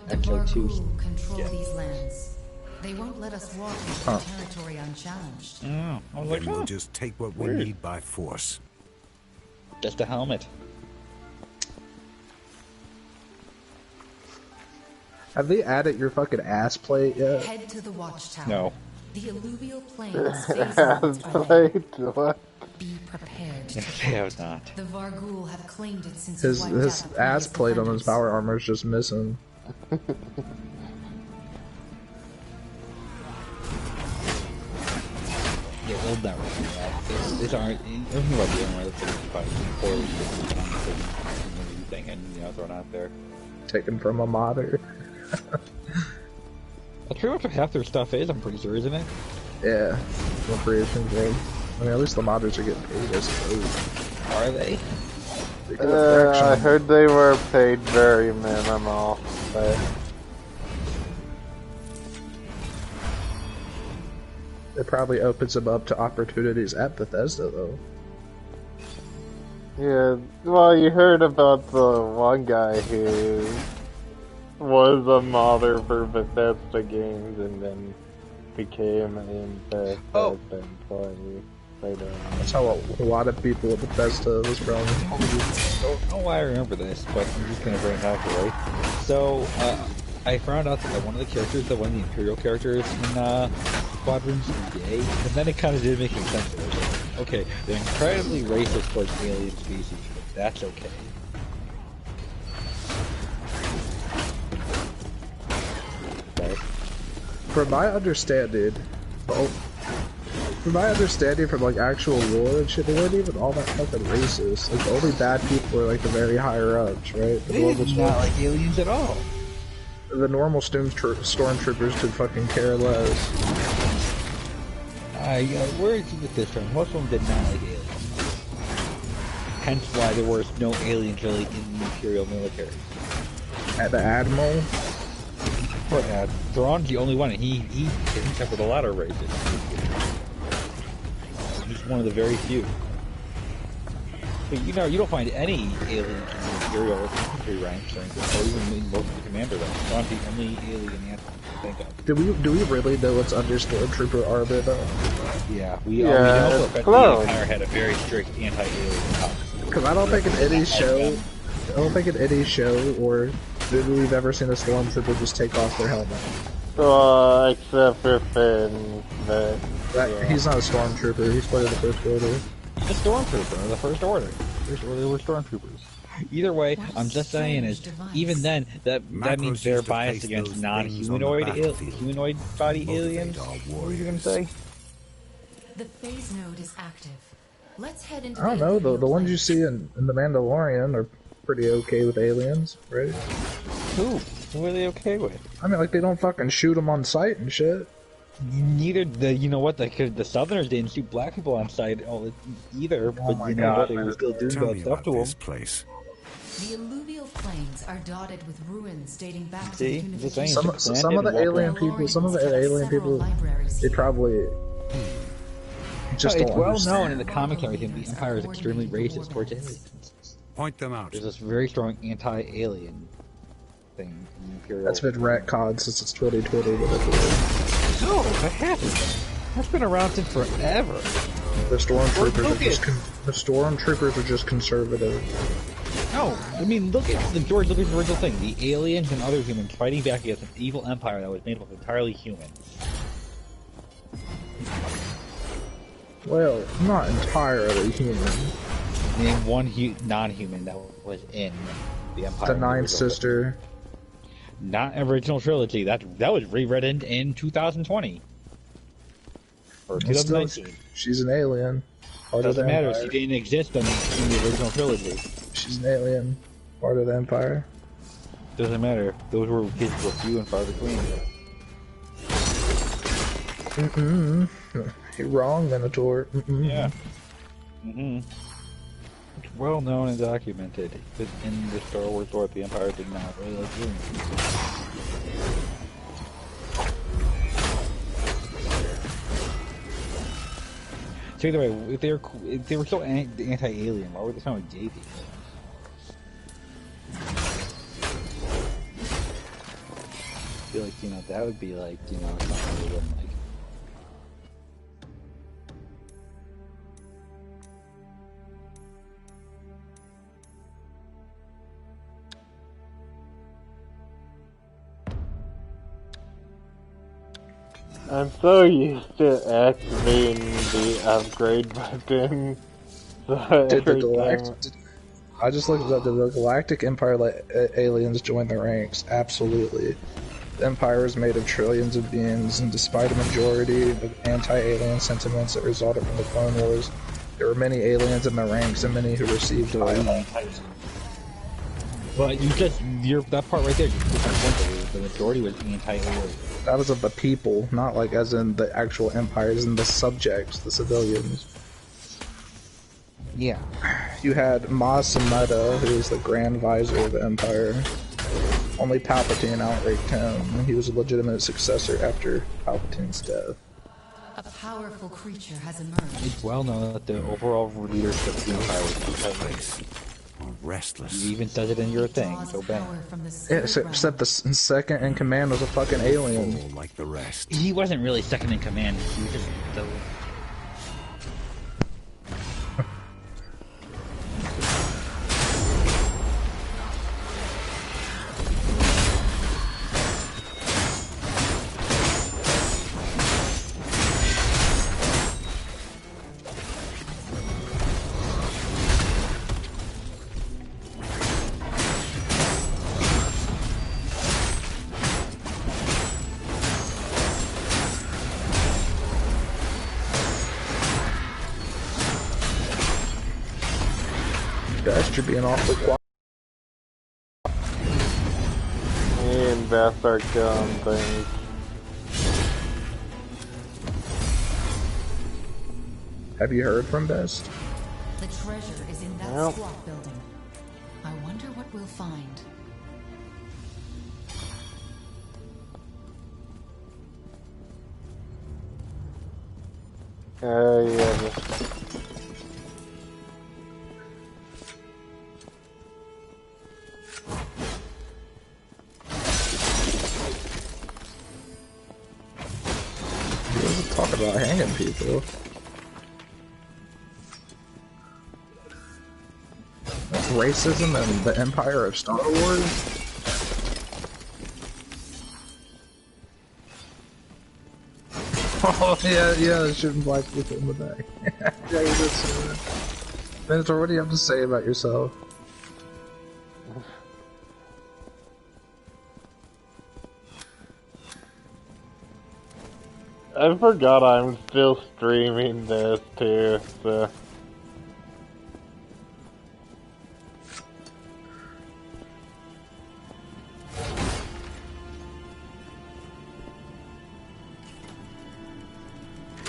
The Varghul control these lands. They won't let us walk into their territory unchallenged. Oh, I was like, Then we'll just take what we need by force. Just a helmet. Have they added your fucking ass plate yet? Head to the watchtower. No. The alluvial plains phase zones are there. What? Be prepared to They have not. The Varghul have claimed it since His ass plate on his power armor is just missing. Yeah, old that right. These aren't. Everything about the armor that's quite poorly thing and thrown out there. Taken from a modder. That's pretty much what half their stuff is. I'm pretty sure, isn't it? Yeah, creation game. I mean, at least the modders are getting paid, I suppose. Are they? I heard they were paid very minimal, but it probably opens them up to opportunities at Bethesda, though. yeah. Well, you heard about the one guy who was a modder for Bethesda games and then became an Bethesda employee. That's how a lot of people at Bethesda was from. I don't know why I remember this, but I'm just gonna bring it back, right? So, I found out that one of the characters, one of the Imperial characters in Squadrons, is gay, and then it kind of did make sense. Okay, they're incredibly racist towards alien species, but that's okay. Right? From my understanding, from like actual lore and shit, they weren't even all that fucking racist. Like the only bad people are like the very higher ups, right? They did not like aliens at all. The normal stormtroopers could fucking care less. Where is it with this one? Most of them did not like aliens. Hence why there was no aliens really in the Imperial military. At the Admiral? Well, Thrawn's the only one, and he covered a lot of races. He's one of the very few. But you don't find any aliens in the Imperial infantry ranks, or even in most of the commander ranks. Thrawn's the only alien you have to think of. Do we really know what's under Stormtrooper armor, though? Yeah, we know that the Empire had a very strict anti-alien policy. Because I don't think in any show, or maybe we've ever seen a Stormtrooper just take off their helmet. Except for Finn, but... He's not a Stormtrooper, he's part of the First Order. He's a Stormtrooper, the First Order. First Order were Stormtroopers. Either way, I'm just saying is, even then, that means they're biased against non-humanoid humanoid body aliens. What were you going to say? The phase node is active. Let's head into I don't know, the ones you see in The Mandalorian are pretty okay with aliens, right? Who? What are they okay with? I mean, like, they don't fucking shoot them on sight and shit. Neither the Southerners didn't shoot black people on sight either, but they were still doing bad stuff to them. Place. The alluvial plains are dotted with ruins dating back to See? the unification. Some of the alien people, they probably just it's don't well understand. known in the comics and everything, the Empire is extremely racist towards aliens. Point them out. There's this very strong anti-alien thing in the Imperial. That's been retconned since it's 2020. No, that hasn't. That's been around since forever. The stormtroopers are just conservative. No, I mean, look at the George Lucas' original thing. The aliens and other humans fighting back against an evil empire that was made up of entirely humans. Well, not entirely human. Name one non-human that was in the Empire. The Ninth Sister. Not original trilogy. That was rewritten in 2020 or 2019. She's an alien. Doesn't matter. She didn't exist in the original trilogy. She's an alien. Part of the Empire. Doesn't matter. Those were kids were few and far between. You're wrong, Minotaur. Yeah. It's well known and documented that in the Star Wars lore, the Empire did not really like aliens. So either way, if they were so anti-alien, why would they sound like gay people? feel like, that would be like, something we wouldn't like. I'm so used to activating the upgrade button. So Did the every Galactic? time. I just looked up. Did the Galactic Empire let aliens join the ranks? Absolutely. The Empire is made of trillions of beings, and despite a majority of anti-alien sentiments that resulted from the Clone Wars, there were many aliens in the ranks and many who received high. But that part right there, the majority was anti-alien. That was of the people, not like as in the actual empires and the subjects, the civilians. Yeah. You had Maz Sameda, who was the Grand Visor of the Empire. Only Palpatine outranked him. He was a legitimate successor after Palpatine's death. A powerful creature has emerged. It's well known that the overall leadership of the Empire was anti-alien. Restless. You even says it in your thing, so bang. Yeah, except the second in command was a fucking alien. All like the rest. He wasn't really second in command. He was just the... Gosh, you're being awfully quiet. Me and Beth are killing things. Have you heard from Best? The treasure is in that Nope. squat building. I wonder what we'll find. Yeah. He doesn't talk about hanging people. Racism and the Empire of Star Wars? Oh, yeah, shooting black people in the back. Yeah, you did say that. Minotaur, what do you have to say about yourself? I forgot I'm still streaming this too, so.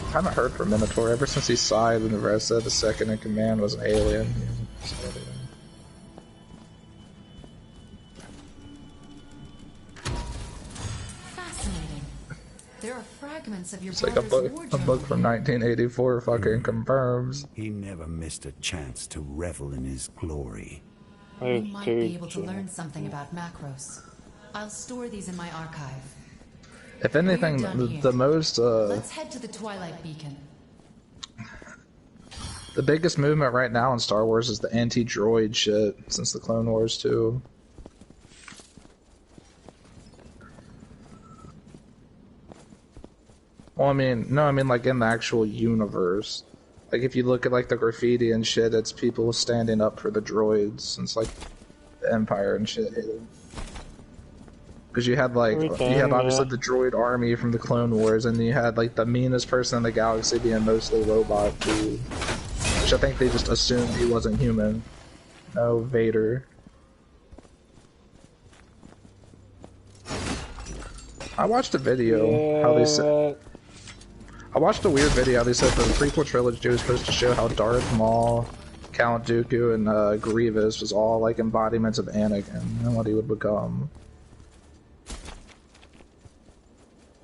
I haven't heard from Minotaur ever since he sighed when the rest said the second in command was an alien. Fascinating. There are fragments of your It's like a brother's book from 1984 fucking confirms. He never missed a chance to revel in his glory. We might be able to learn something about Macros. I'll store these in my archive. If anything, the most Let's head to the Twilight Beacon. the biggest movement right now in Star Wars is the anti-droid shit since the Clone Wars too. Well, I mean like in the actual universe. Like if you look at like the graffiti and shit, it's people standing up for the droids since like the Empire and shit. Because you had obviously the droid army from the Clone Wars, and you had like the meanest person in the galaxy being mostly robot too. Which I think they just assumed he wasn't human. No, Vader. I watched a video how they said. I watched a weird video. They said the prequel trilogy was supposed to show how Darth Maul, Count Dooku, and Grievous was all like embodiments of Anakin and what he would become.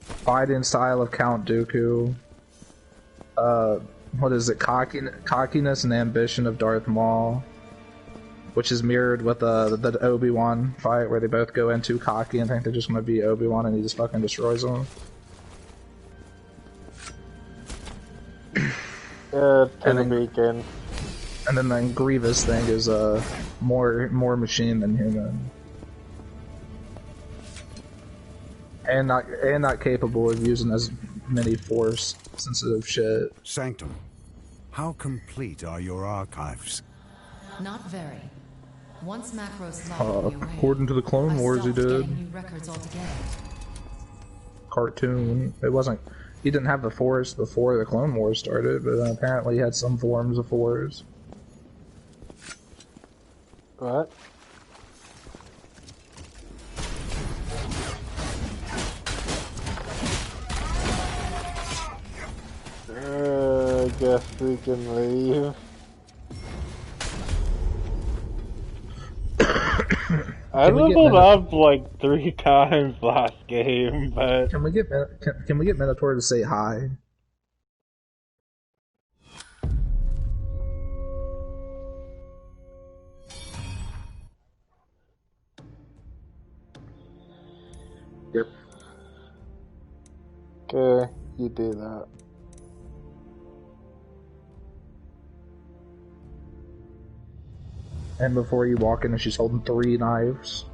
Fighting style of Count Dooku. What is it? Cockiness and ambition of Darth Maul. which is mirrored with the Obi-Wan fight where they both go in too cocky and think they're just gonna be Obi-Wan and he just fucking destroys them. To the beacon. And then the Grievous thing is more machine than human. And not capable of using as many force sensitive shit. Sanctum, how complete are your archives? Not very. Once Macros locked me away, According to the Clone Wars, he stopped did. getting new records altogether. Cartoon. It wasn't. He didn't have the Force before the Clone Wars started, but apparently he had some forms of Force. What? I guess we can leave. I leveled up like 3 times last game, but Can we get Minotaur to say hi? Yep. okay, you do that. And before you walk in, and she's holding 3 knives.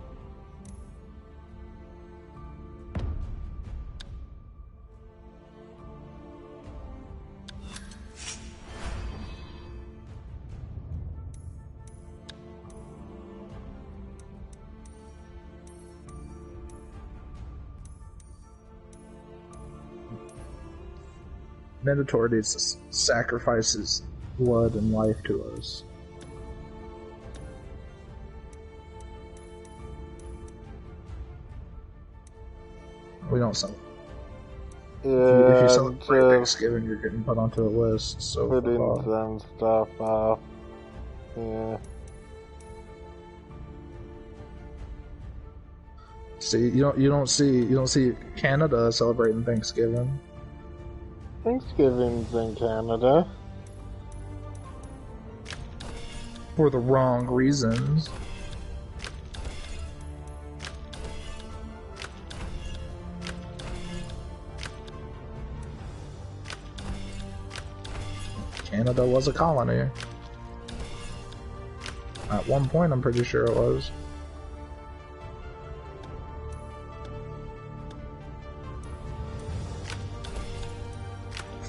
Minotaur needs to sacrifice his blood and life to us. We don't celebrate. Yeah, If you celebrate Thanksgiving, you're getting put onto a list. So putting some stuff off. Yeah. See, you don't see Canada celebrating Thanksgiving. Thanksgiving's in Canada. For the wrong reasons. Canada was a colony. At one point, I'm pretty sure it was.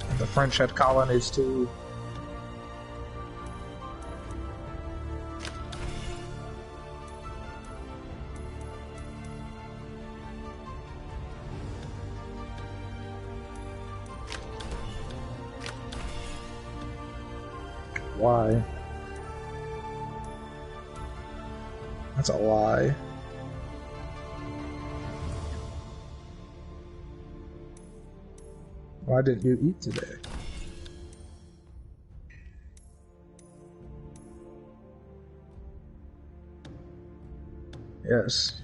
And the French had colonies too. Why? That's a lie. Why didn't you eat today? Yes.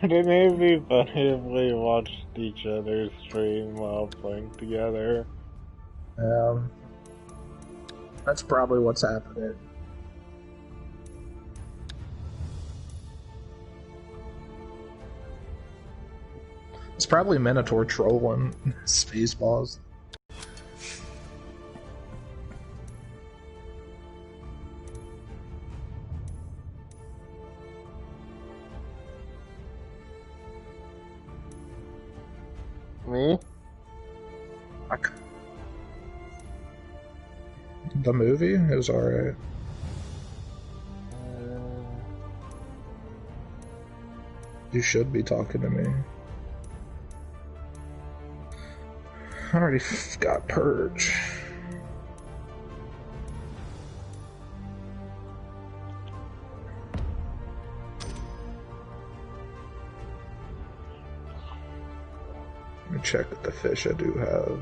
Wouldn't it be funny if we watched each other stream while playing together? That's probably what's happening. It's probably Minotaur trolling Spaceballs. Me? The movie is alright. You should be talking to me. I already got Purge. Let me check with the fish I do have.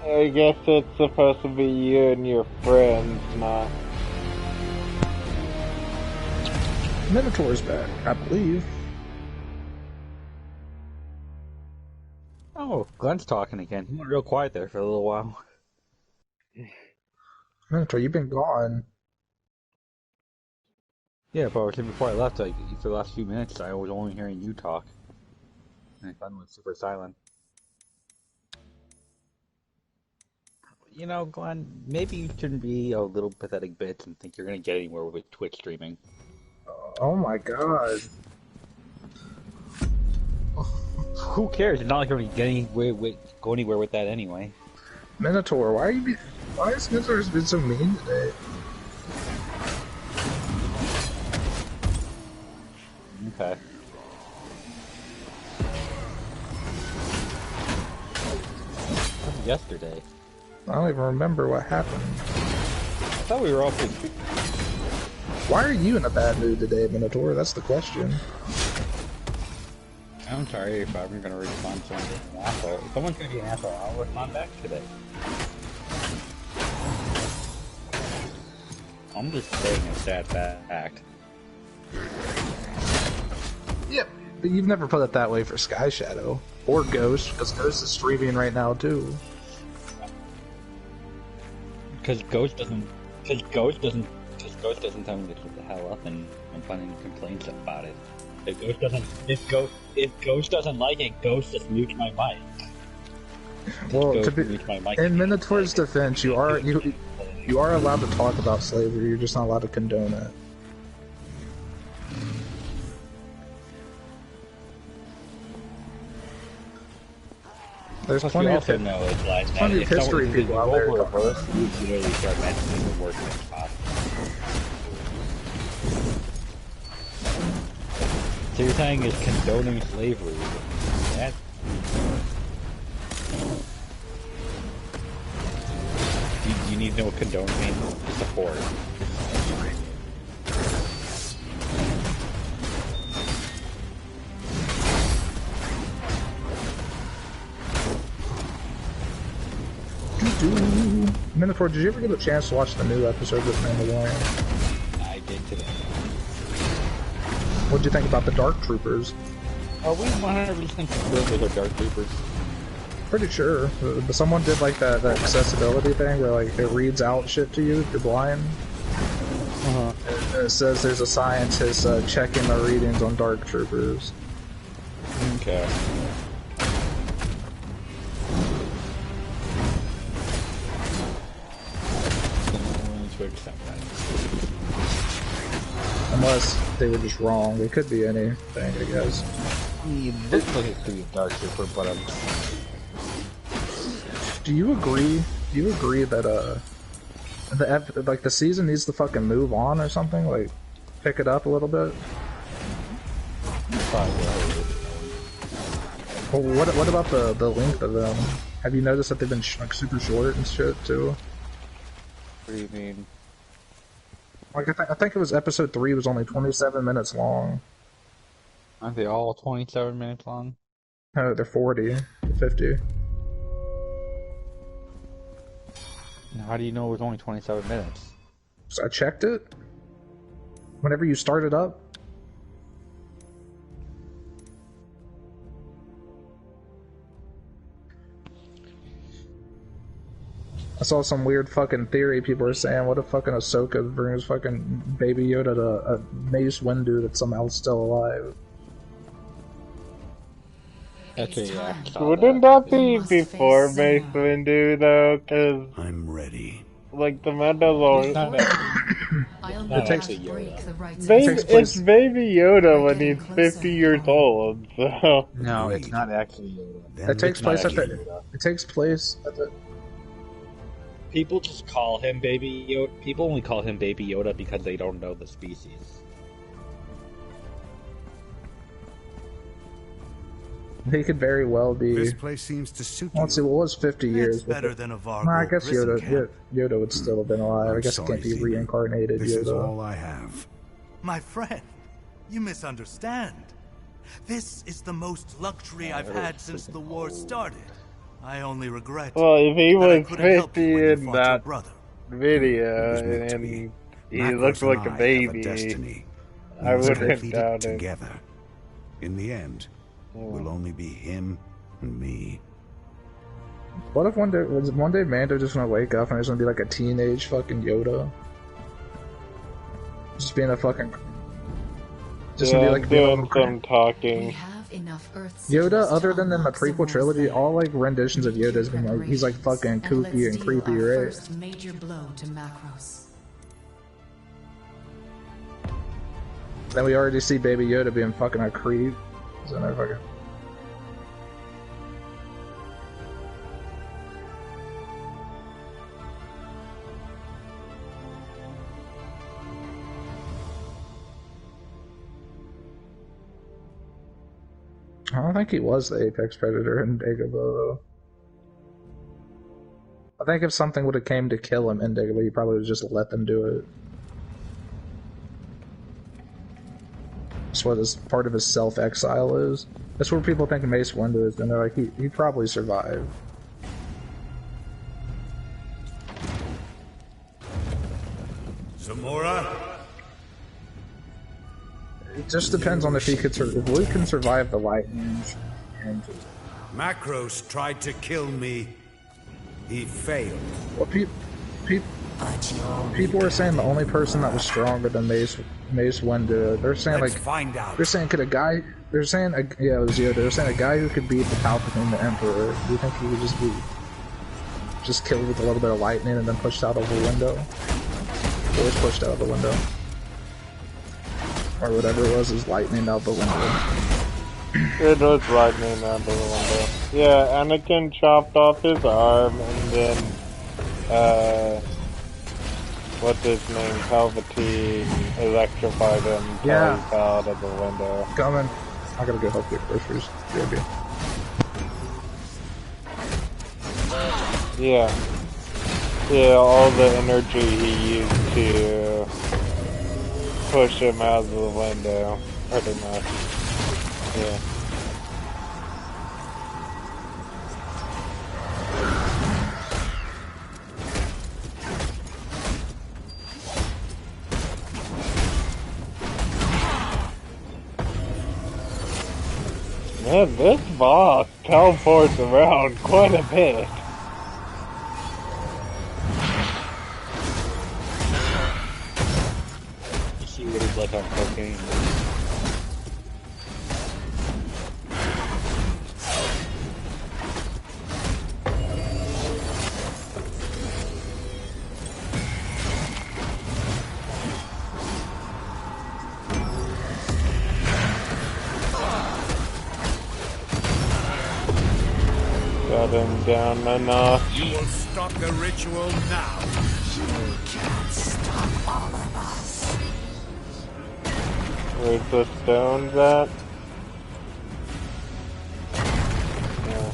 I guess it's supposed to be you and your friends, not... Minotaur's back, I believe. Oh, Glenn's talking again. He went real quiet there for a little while. Minotaur, you've been gone. Yeah, but before I left, like, for the last few minutes, I was only hearing you talk. And Glenn was super silent. You know, Glenn, maybe you shouldn't be a little pathetic bitch and think you're gonna get anywhere with Twitch streaming. Oh my god. Who cares? It's not like you're gonna go anywhere with that anyway. Minotaur, why is Minotaur been so mean today? Okay. Yesterday. I don't even remember what happened. I thought we were all pretty... Why are you in a bad mood today, Minotaur? That's the question. I'm sorry if I'm gonna respond to someone being an asshole. If someone's gonna be an asshole, I'll respond back today. I'm just saying a sad fact. Yep, but you've never put it that way for Sky Shadow. Or Ghost, because Ghost is streaming right now too. Because Ghost doesn't tell me to shut the hell up, and I'm finding complaints about it. If Ghost doesn't like it, Ghost just mutes my mic. Well, in Minotaur's defense, you are allowed to talk about slavery. You're just not allowed to condone it. There's plenty of history people out there. You literally start mentioning the worst things possible. So you're saying is condoning slavery? That... You need to know what condone means? Support. Minotaur, did you ever get a chance to watch the new episode of Mandalorian? I did today. What'd you think about the Dark Troopers? Are we 100% confident with the Dark Troopers? Pretty sure. But someone did like that accessibility thing where like it reads out shit to you if you're blind. And it says there's a scientist checking the readings on Dark Troopers. Okay. Unless they were just wrong. It could be anything, I guess. This looks to be a Dark Trooper, but Do you agree that the season needs to fucking move on or something? Like, pick it up a little bit? Well, what about the length of them? Have you noticed that they've been like super short and shit too? What do you mean? Like I think it was episode 3 was only 27 minutes long. Aren't they all 27 minutes long? No, they're 40, 50. How do you know it was only 27 minutes? So I checked it. Whenever you start it up. I saw some weird fucking theory people were saying, what if fucking Ahsoka brings fucking Baby Yoda to a Mace Windu that's somehow still alive? Wouldn't that be before Mace Windu though? Cause I'm ready. Like the Mandalorian. It takes it's Baby Yoda when he's 50 years old. So no, it's not actually Yoda. It takes place at the. People just call him Baby Yoda. People only call him Baby Yoda because they don't know the species. He could very well be. This place seems to suit you. Let's see, what was 50 years? It's better than a Vargo I guess Yoda would still have been alive. I guess it can't be reincarnated This Yoda. is all I have. My friend, you misunderstand. This is the most luxury I've had since the war started. I only regret. Well, if he that I was couldn't help 50 you when you in fought your that brother. video, It was meant to be. and he Macros looked and like a I have baby, destiny. We I must wouldn't complete it doubt it. together. In the end, it will only be him and me. What if one day Mando just gonna wake up and there's gonna be like a teenage fucking Yoda? Just being a fucking... Just Yeah, gonna be like being a doing little... some We talking. have enough Earth Yoda, sigils other to than in the unlock prequel Zamor's trilogy, lair. all like renditions of Yoda has been like, he's like fucking And kooky let's and deal creepy, our right? first major blow to Macros. Then we already see Baby Yoda being fucking a creep. So no fucking... I don't think he was the apex predator in Dagobah, though. I think if something would have came to kill him in Dagobah, he probably would have just let them do it. That's what this part of his self-exile is. That's where people think Mace Windu is, and they're like, he probably survived. Zamora? It just depends on if he could if Luke can survive the lightning. And Macros tried to kill me. He failed. well, people are saying the only person that was stronger than Mace Windu. They're saying Let's like find out. they're saying could a guy. They're saying yeah, it was Yoda. They're saying a guy who could beat the Palpatine, the Emperor. Do you think he would just killed with a little bit of lightning and then pushed out of the window? Or was pushed out of the window, or whatever it was lightning out the window. It was lightning out the window. Yeah, Anakin chopped off his arm, and then, what's his name, Palpatine electrified him until Yeah. he fell out of the window. Coming. I gotta go help get groceries. JB. Yeah. Yeah, all the energy he used to push him out of the window, pretty much. Yeah. Man, this boss teleports around quite a bit. You see what he's like on cocaine. Got him down a notch. You will stop the ritual now. Where's the stones at? Yeah.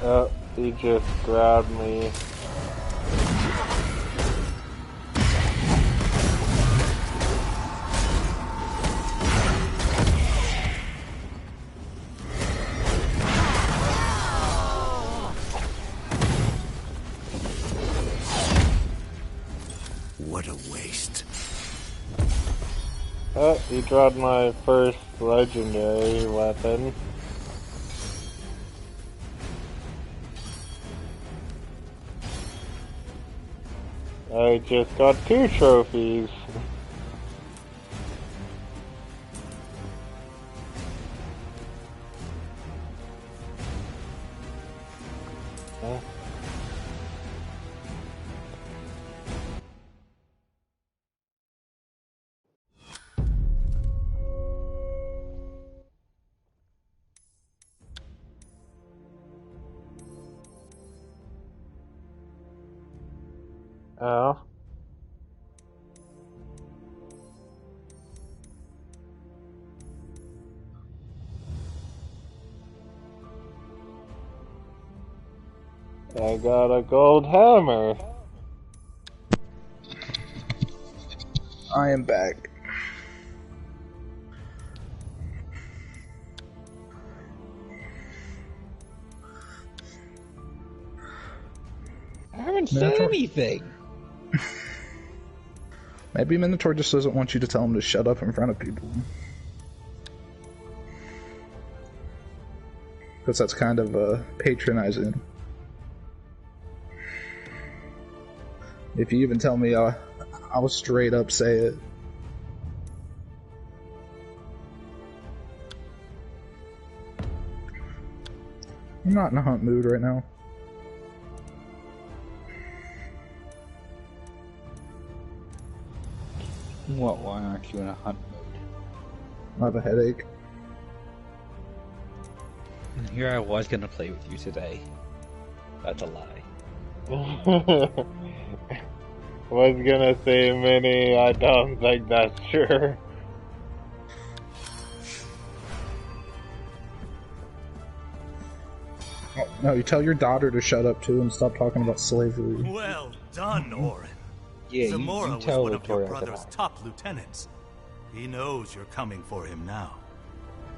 Oh, he just grabbed me. What a waste. Oh, he dropped my first legendary weapon. I just got 2 trophies. Oh. I got a gold hammer. I am back. I haven't said anything. Maybe Minotaur just doesn't want you to tell him to shut up in front of people. Because that's kind of patronizing. If you even tell me, I'll straight up say it. I'm not in a hunt mood right now. What? Why aren't you in a hunt mode? I have a headache. And here I was gonna play with you today. That's a lie. Was gonna say Minnie, I don't think that's true. Oh, no, you tell your daughter to shut up too and stop talking about slavery. Well done, Orin. Yeah, Zamora you was tell one of your Victoria brother's top lieutenants. He knows you're coming for him now.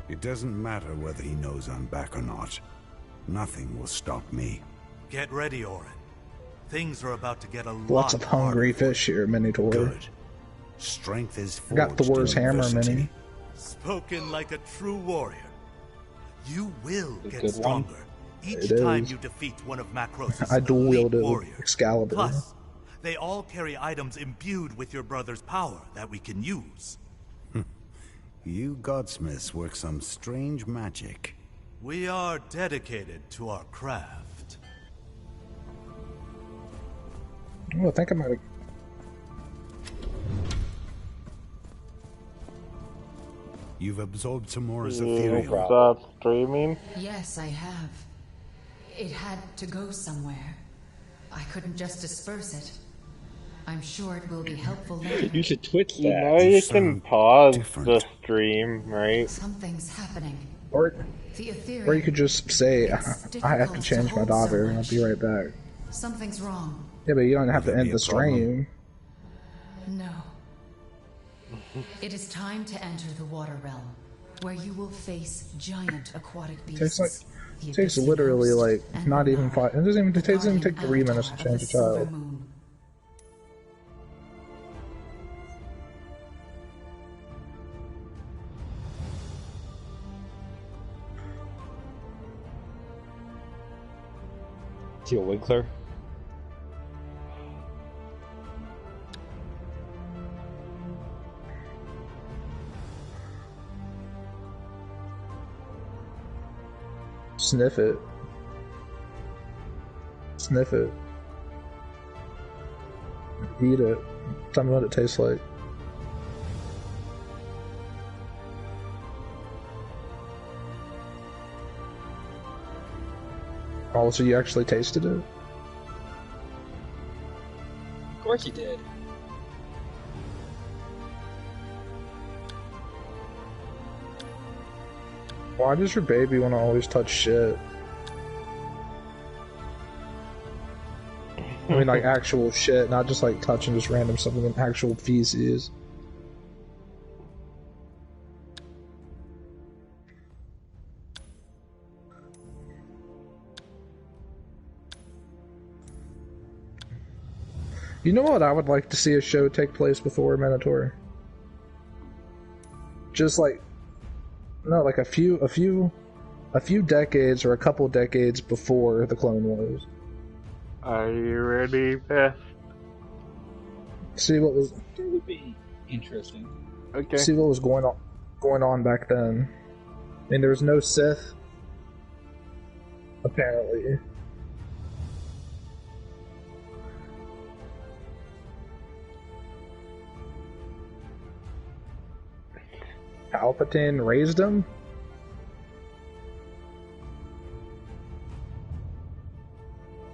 It doesn't matter whether he knows I'm back or not. Nothing will stop me. Get ready, Orin. Things are about to get a lot Lots of hungry harder. fish here, Minotaur. Good. Strength is I got forged Thor's in hammer, adversity. Minnie. Spoken like a true warrior. You will A get good one. stronger each It time is. you defeat one of Macross' I dual elite wielded warriors. Excalibur. Plus, they all carry items imbued with your brother's power that we can use. You godsmiths work some strange magic. We are dedicated to our craft. Oh, I think I might have... You've absorbed Zamora's You ethereal. stop streaming? Yes, I have. It had to go somewhere. I couldn't just disperse it. I'm sure it will be helpful later. You should twitch You that. know you can sound pause different. the stream, right? Something's happening. Or The Ethereum. you could just say, It's I have to difficult change to my hold so daughter and I'll much. be right back. Something's wrong. Yeah, but you don't have to Would that end be the a problem? stream. No. It is time to enter the water realm, where you will face giant aquatic beasts. the Takes Abyssinian literally host, like and not even Bernard, 5. It doesn't even the take guardian 3 minutes to avatar change a of the Silver child. Moon. See a Winkler? Sniff it. Sniff it. Eat it. Tell me what it tastes like. Oh, so you actually tasted it? Of course you did. Why does your baby want to always touch shit? I mean, like actual shit, not just like touching just random something in actual feces. You know what I would like to see a show take place before Minotaur? Just like, no, like a few decades or a couple decades before the Clone Wars. Are you ready, Beth? See what was That would be interesting. Okay. see what was going on back then. I mean, there was no Sith, apparently. Palpatine raised him?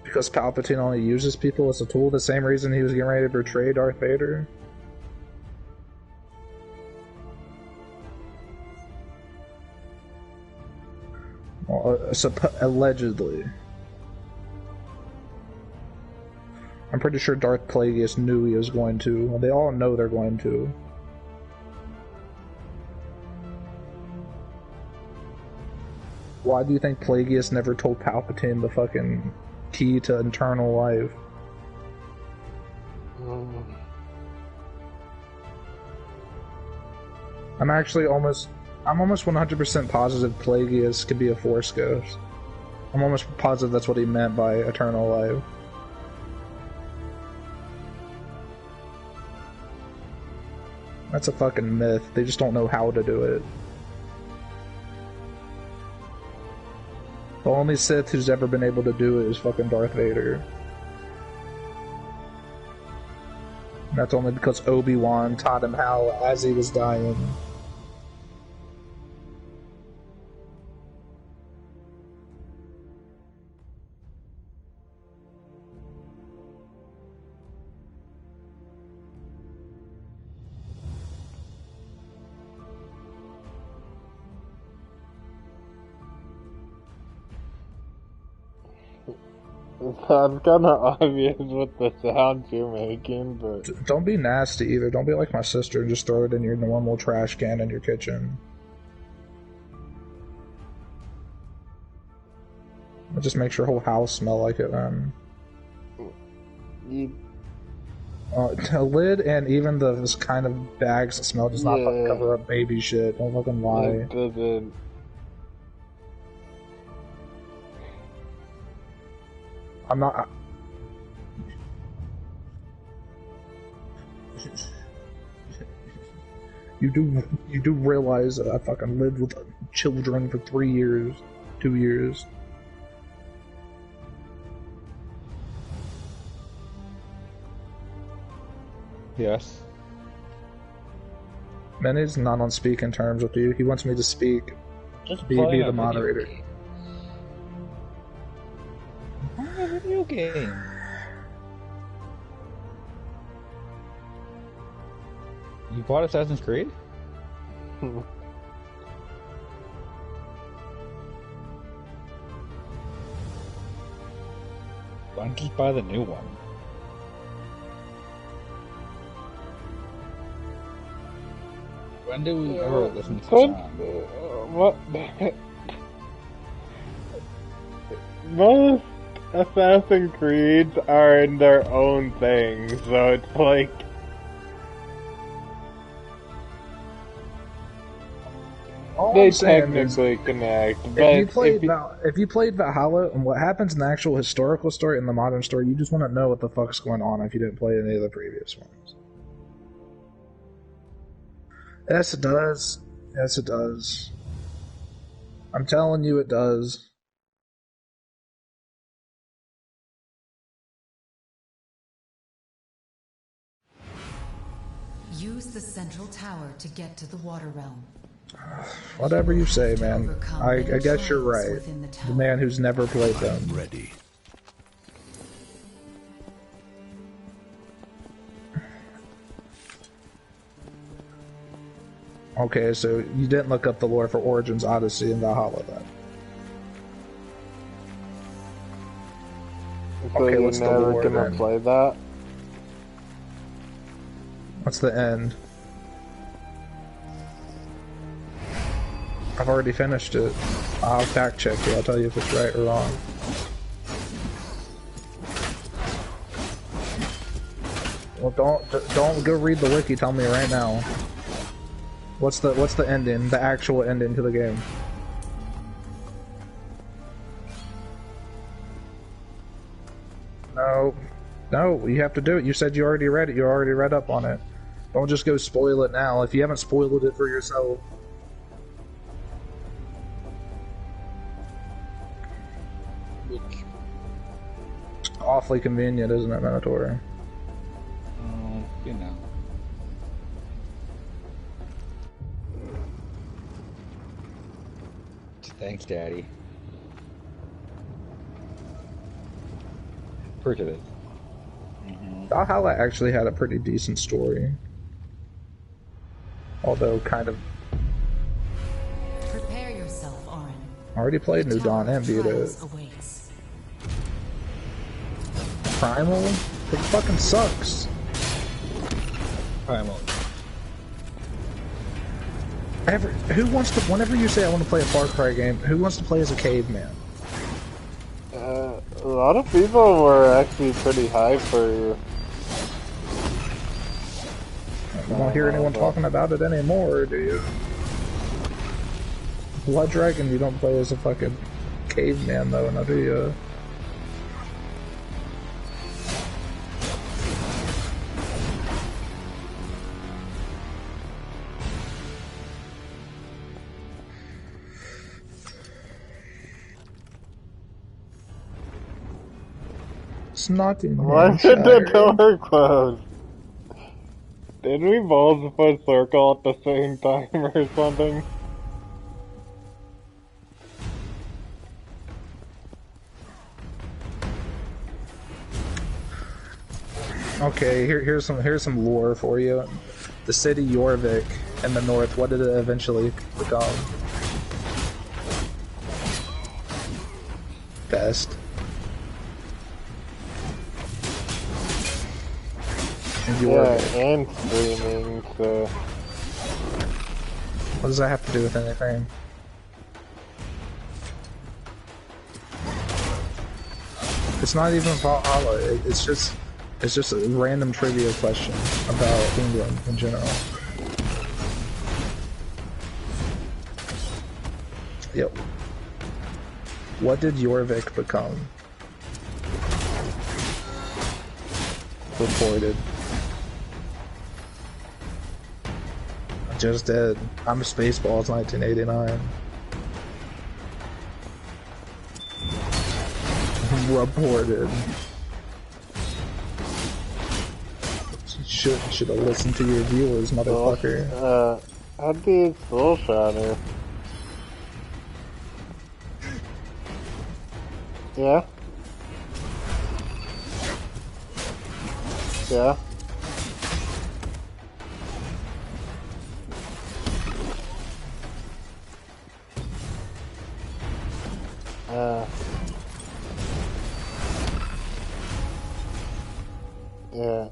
Because Palpatine only uses people as a tool, the same reason he was getting ready to betray Darth Vader? Well, allegedly. I'm pretty sure Darth Plagueis knew he was going to. Well, they all know they're going to. Why do you think Plagueis never told Palpatine the fucking key to eternal life? I'm almost 100% positive Plagueis could be a Force ghost. I'm almost positive that's what he meant by eternal life. That's a fucking myth. They just don't know how to do it. The only Sith who's ever been able to do it is fucking Darth Vader. And that's only because Obi-Wan taught him how as he was dying. That's kind of obvious with the sounds you're making, but... Don't be nasty either. Don't be like my sister and just throw it in your normal trash can in your kitchen. It just makes your whole house smell like it, man. A lid and even this kind of bags that smell does not fucking cover up baby shit. Don't fucking lie. It doesn't. I'm not. You do realize that I fucking lived with children for 3 years, 2 years. Yes. Manny's not on speaking terms with you. He wants me to speak. Just be the moderator. A video game. You bought Assassin's Creed? Why don't you just buy the new one? When do we ever listen to song? What? Most Assassin's Creeds are in their own thing, so it's like... They technically connect, but if you played Valhalla, and what happens in the actual historical story and the modern story, you just want to know what the fuck's going on if you didn't play any of the previous ones. Yes, it does. Yes, it does. I'm telling you, it does. Use the central tower to get to the water realm. Whatever you say, man. I guess you're right. The man who's never played them. I'm ready. Okay, so you didn't look up the lore for Origins, Odyssey, and Valhalla then. So okay, you're what's the never lore gonna then? play that? What's the end? I've already finished it. I'll fact check you. I'll tell you if it's right or wrong. Well, don't go read the wiki. Tell me right now. What's the ending? The actual ending to the game? No, you have to do it. You said you already read it. You already read up on it. Don't just go spoil it now. If you haven't spoiled it for yourself. Awfully convenient, isn't it, Minotaur? You know. Thanks, Daddy. Pretty good. Valhalla actually had a pretty decent story. Although kind of... Prepare yourself, Orin. I already played New Dawn and beat it. Awaits. Primal? It fucking sucks. Primal. Who wants to... Whenever you say I want to play a Far Cry game, who wants to play as a caveman? A lot of people were actually pretty high for... You don't hear anyone talking about it anymore, do you? Blood Dragon, you don't play as a fucking caveman, though, now do you? It's not in Why did the door close? Did we both put circle at the same time or something? Okay, here's some lore for you. The city Jorvik in the north, what did it eventually become? Best. Yeah, and streaming, so... What does that have to do with anything? It's not even Valhalla, it's just a random trivia question about England in general. Yep. What did Jorvik become? Reported. Just dead. I'm a Spaceballs 1989. Reported. You should have listened to your viewers, motherfucker. I'd be Soul Shatter. Yeah? Yeah? Yeah.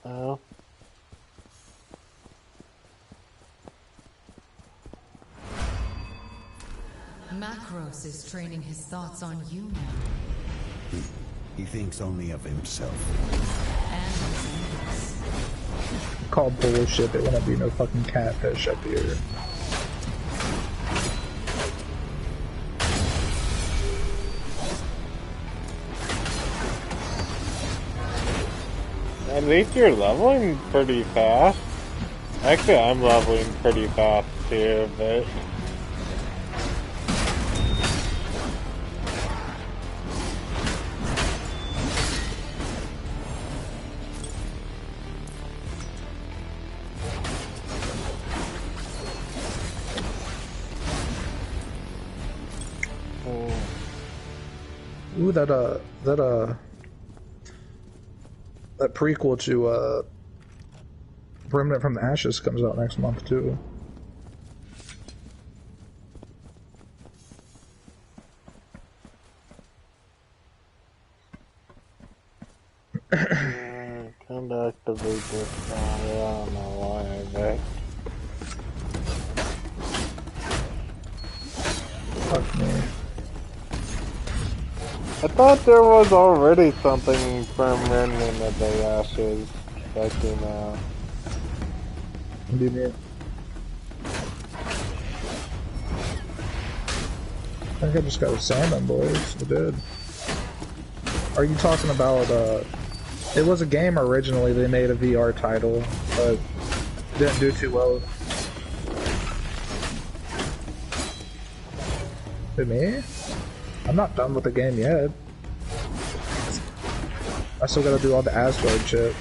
Oh. Macros is training his thoughts on you now. He thinks only of himself. And his enemies. Call bullshit, there wouldn't be no fucking catfish up here. At least you're leveling pretty fast. Actually, I'm leveling pretty fast too, but... Ooh, that prequel to Remnant from the Ashes comes out next month too. Come back to this. I don't know why, but... Fuck me. I thought there was already something from Remnant of the Ashes that came out. What do you mean? I think I just got a salmon, boys. I did. Are you talking about, it was a game originally, they made a VR title, but didn't do too well. Who, me? I'm not done with the game yet. I still gotta do all the Asgard shit.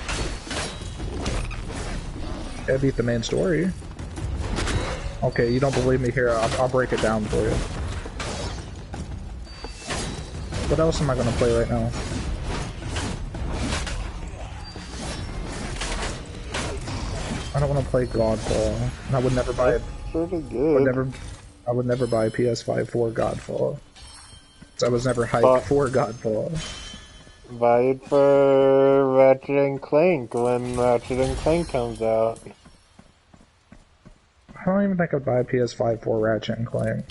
I beat the main story. Okay, you don't believe me here, I'll break it down for you. What else am I gonna play right now? I don't want to play Godfall. And I would never buy it. Pretty good. I would never buy a PS5 for Godfall. So I was never hyped for Godfall. Buy it for Ratchet and Clank when Ratchet and Clank comes out. I don't even think I'd buy a PS5 for Ratchet and Clank.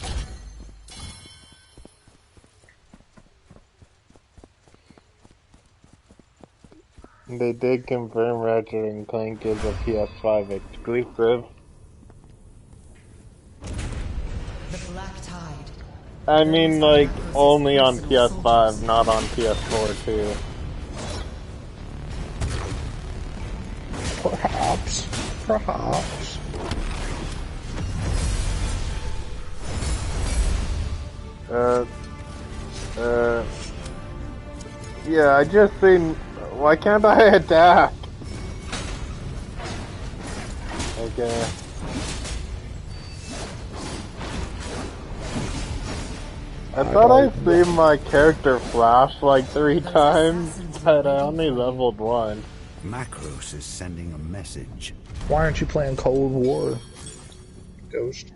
They did confirm Ratchet and Clank is a PS5 exclusive. The Black Tide. I mean, like, only on PS5, not on PS4 too. Perhaps. Perhaps. Yeah, I just seen. Why can't I attack? Okay. I thought I'd seen my character flash like 3 times, but I only leveled 1. Macros is sending a message. Why aren't you playing Cold War, Ghost?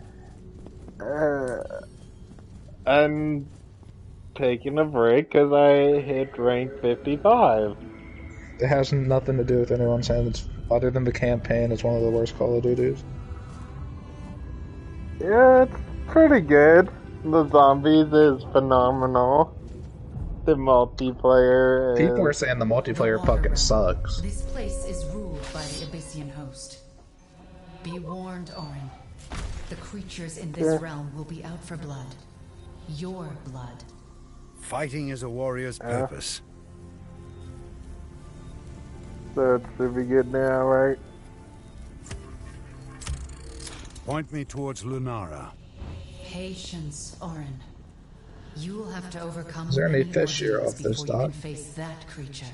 I'm taking a break because I hit rank 55. It has nothing to do with anyone saying it's other than the campaign. It's one of the worst Call of Duties. Yeah, it's pretty good. The zombies is phenomenal. The multiplayer is... People are saying the multiplayer fucking sucks. This place is ruled by the Abyssian host. Be warned, Orin. The creatures in this realm will be out for blood. Your blood. Fighting is a warrior's purpose. So it should be good now, right? Point me towards Lunara. Patience, Orin. You will have to overcome. Is there any many fish here ordeals off this before you dock? can face that creature.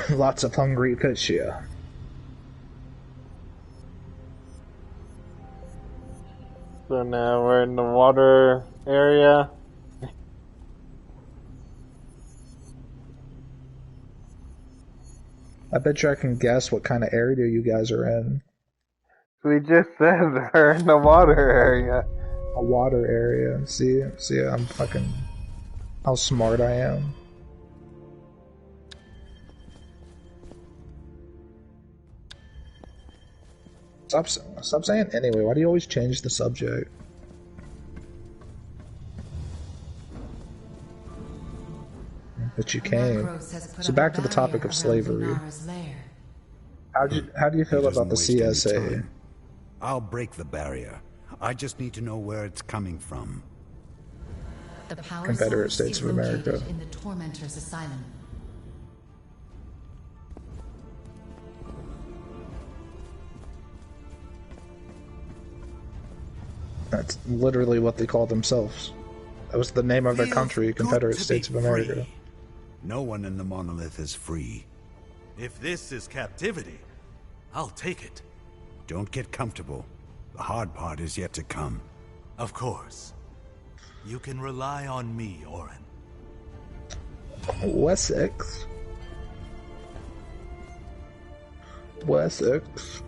Lots of hungry fish here. So now we're in the water area. I bet you I can guess what kind of area you guys are in. We just said we're in the water area. A water area. See, I'm fucking... how smart I am. Stop saying anyway. Why do you always change the subject? But you came. So back to the topic of slavery. How do you feel about the CSA? I'll break the barrier. I just need to know where it's coming from. The power Confederate source States is of America. located in the Tormentor's Asylum. That's literally what they call themselves. That was the name of their country, Confederate States of America. Free. No one in the monolith is free. If this is captivity, I'll take it. Don't get comfortable. The hard part is yet to come. Of course. You can rely on me, Orin. Wessex. Wessex.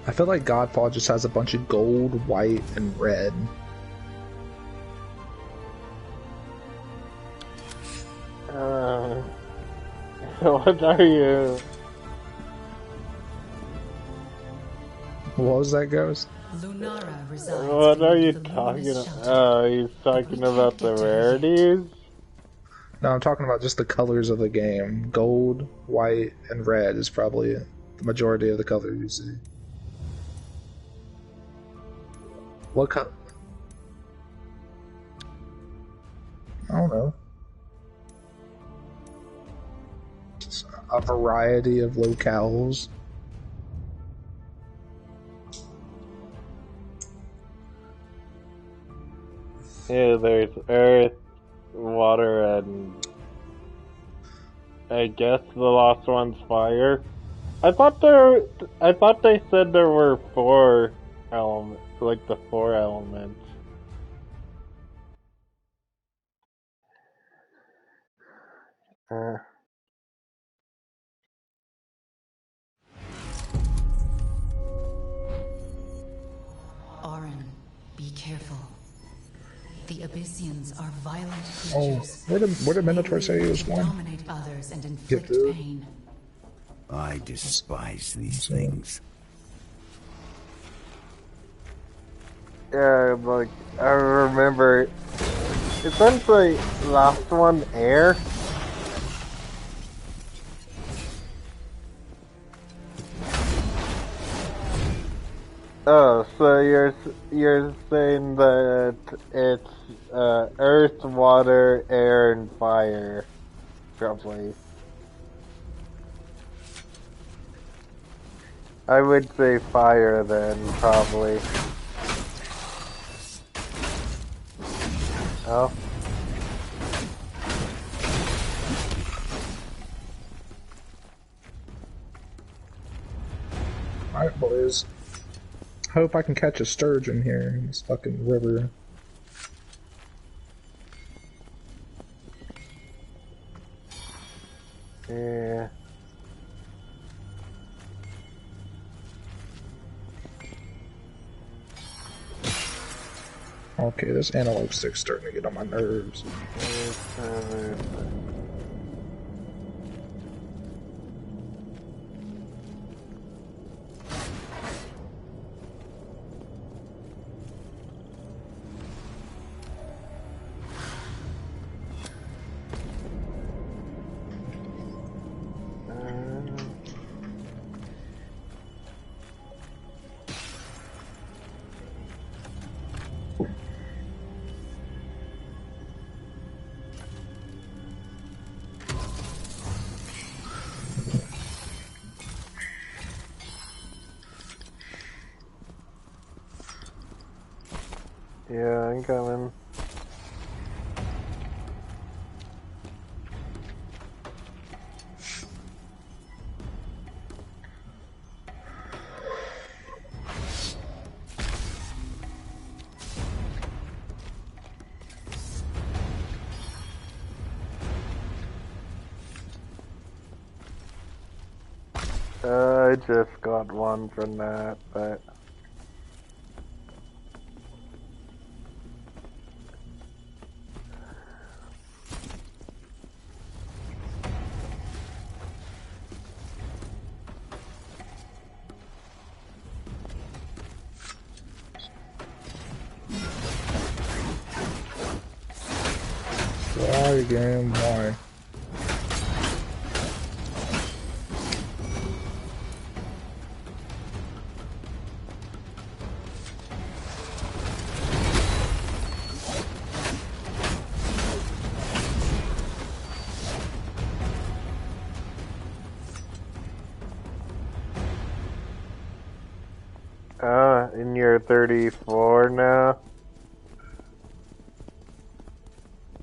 I feel like Godfall just has a bunch of gold, white, and red. What are you? What was that, Ghost? Lunara resides What are you beneath the talking luminous about? shelter. Oh, he's But we talking can't about get the to her yet. rarities? No, I'm talking about just the colors of the game. Gold, white, and red is probably the majority of the colors you see. What color? I don't know. Just a variety of locales. Yeah, there's earth, water, and I guess the last one's fire. I thought they said there were 4 elements, like the 4 elements. Auron, be careful. The Abyssians are violent Oh, creatures. where did Minotaur say he was They going? dominate others and inflict food? pain. I despise these things. Yeah, like, I remember, essentially, last one, air. Oh, so you're saying that it's earth, water, air, and fire, probably. I would say fire then, probably. Oh. Alright, boys. Hope I can catch a sturgeon here in this fucking river. Yeah. Okay, this antelope stick's starting to get on my nerves. Yeah, I'm coming. I just got one from that, but... Why, game? Why? And you're 34 now?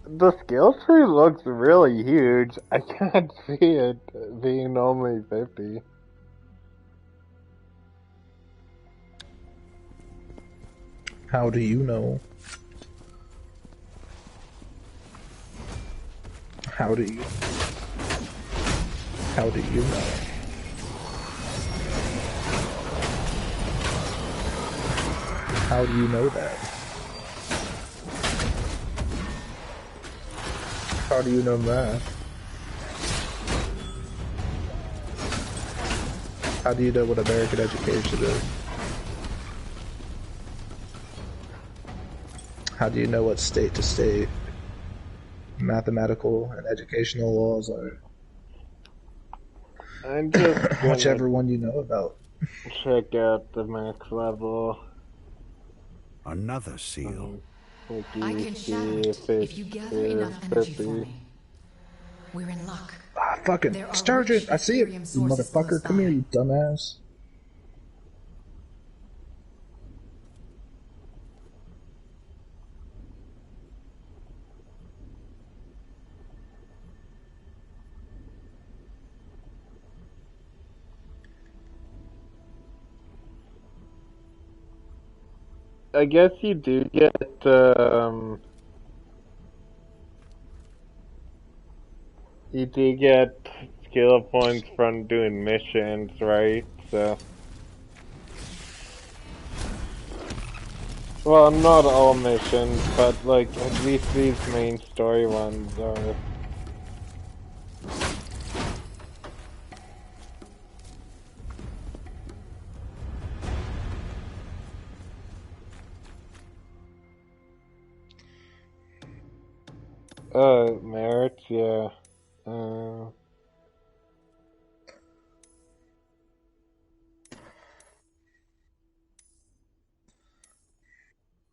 The skill tree looks really huge. I can't see it being only 50. How do you know? How do you? How do you know? How do you know that? How do you know math? How do you know what American education is? How do you know what state to state mathematical and educational laws are? I'm just Whichever one you know about. check out the max level. Another seal. I can shatter it if you gather enough energy for me. We're in luck. Ah, fucking There are Sturgeon! rich I see it, Ethereum you sources close motherfucker. Come here, by. you dumbass. I guess you do get skill points from doing missions, right? So, well, not all missions, but like at least these main story ones are. Merits, yeah.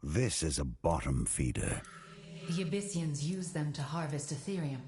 This is a bottom feeder. The Abyssians use them to harvest Ethereum.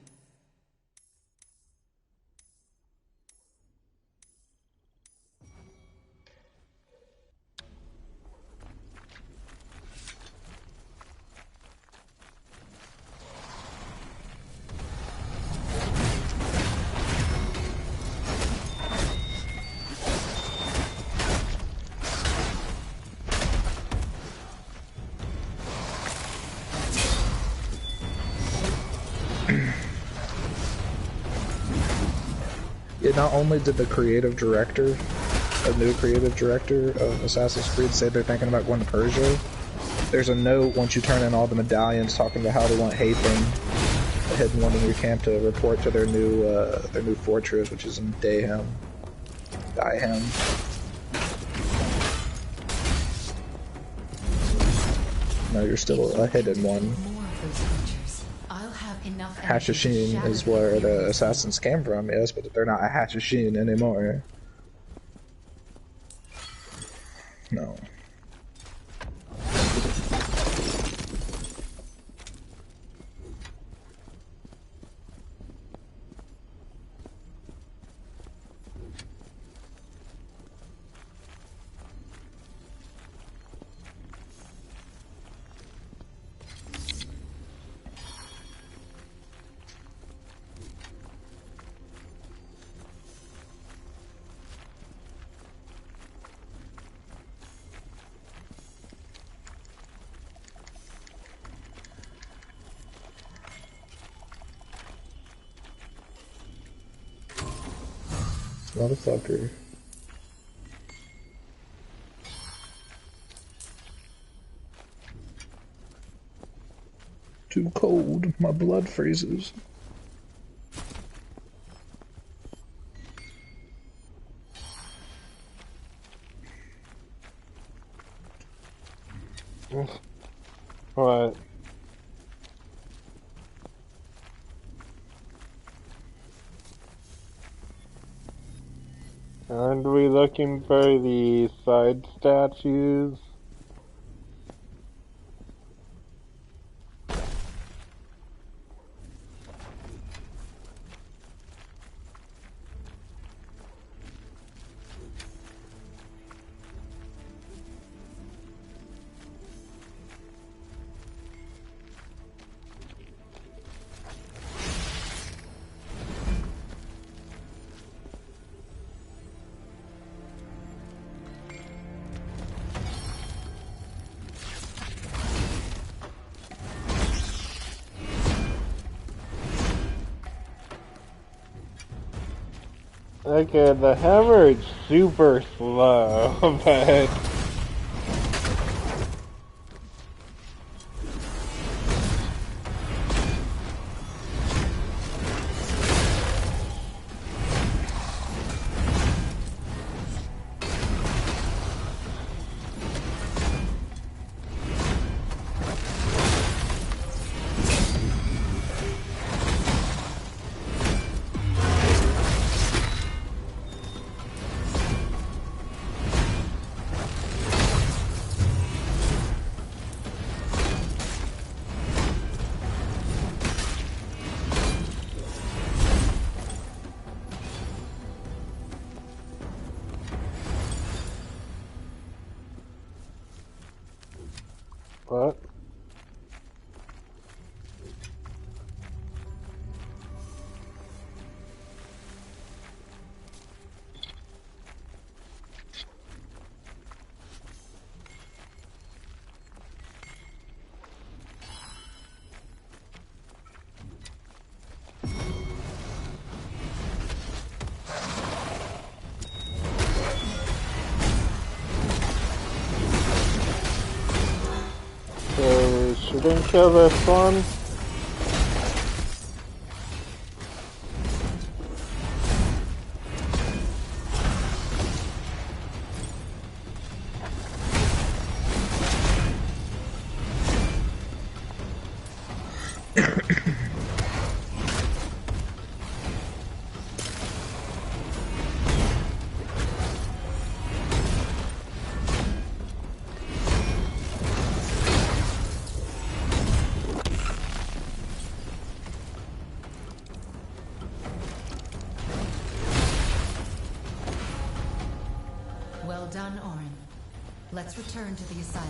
Yeah, not only did the new creative director of Assassin's Creed say they're thinking about going to Persia, there's a note once you turn in all the medallions talking about how they want Hatham, the hidden one in your camp, to report to their new fortress, which is in Dayhem. No, you're still a hidden one. Hashashin is where the assassins came from, yes, but they're not a Hashashin anymore. No. Motherfucker. Too cold, my blood freezes. What? Aren't we looking for the side statues? Okay, the hammer is super slow, but... What? So, shouldn't kill this one? Well done, Orin. Let's return to the asylum.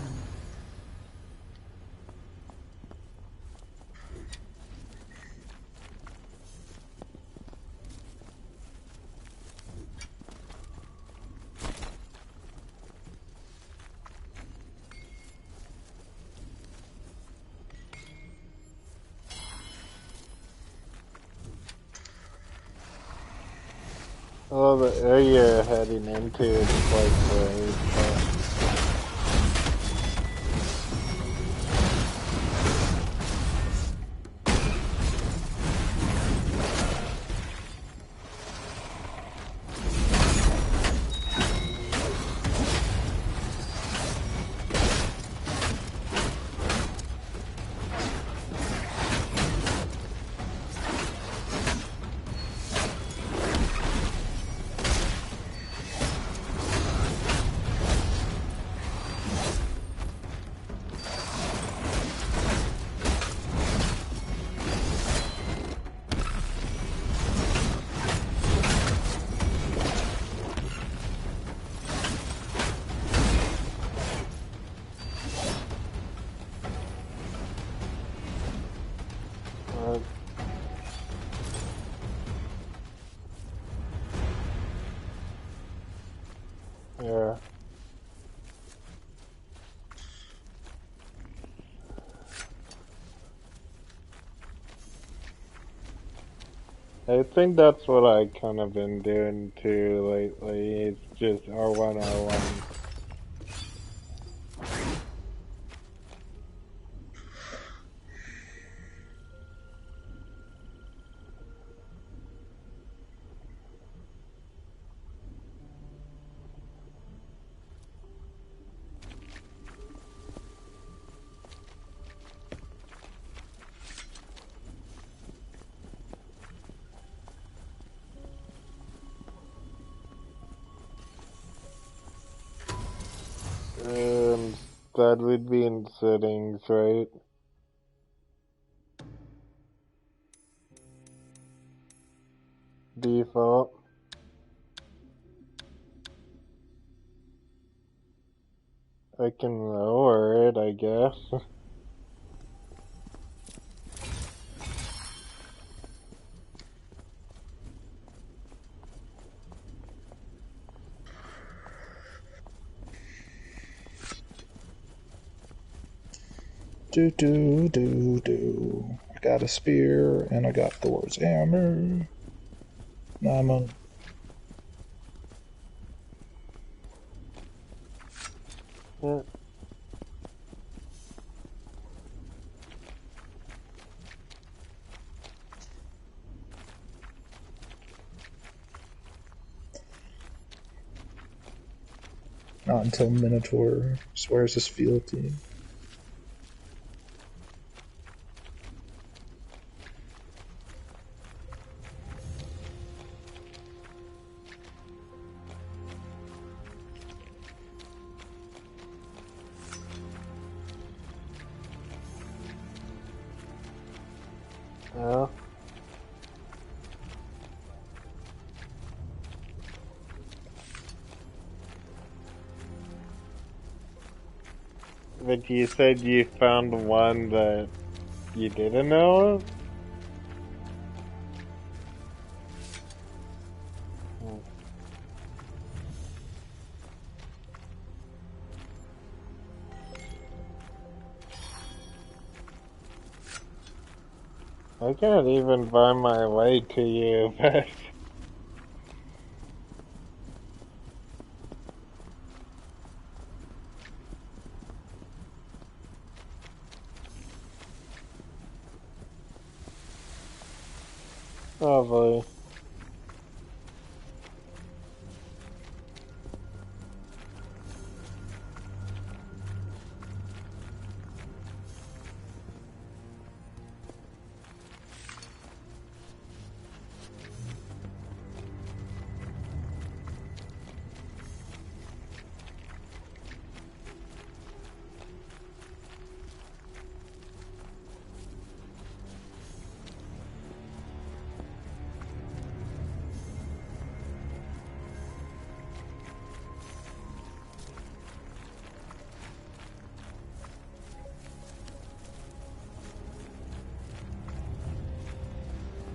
Well, the area you're heading into is quite great, but... yeah. I think that's what I kind of been doing too lately. It's just R1, R1. That would be in settings, right? Default. I can lower it, I guess. Do. I got a spear and I got Thor's hammer. Now I'm on. Yeah. Not until Minotaur swears his fealty. Yeah. But you said you found one that you didn't know of? I can't even find my way to you, but... Lovely.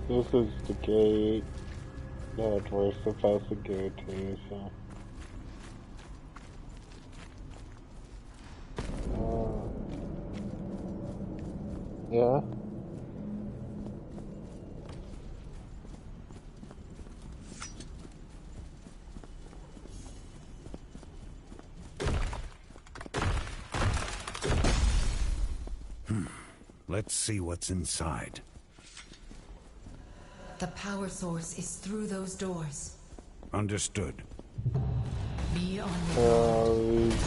This is the gate that we're supposed to go to, so... Yeah? Let's see what's inside. The power source is through those doors. Understood. Be on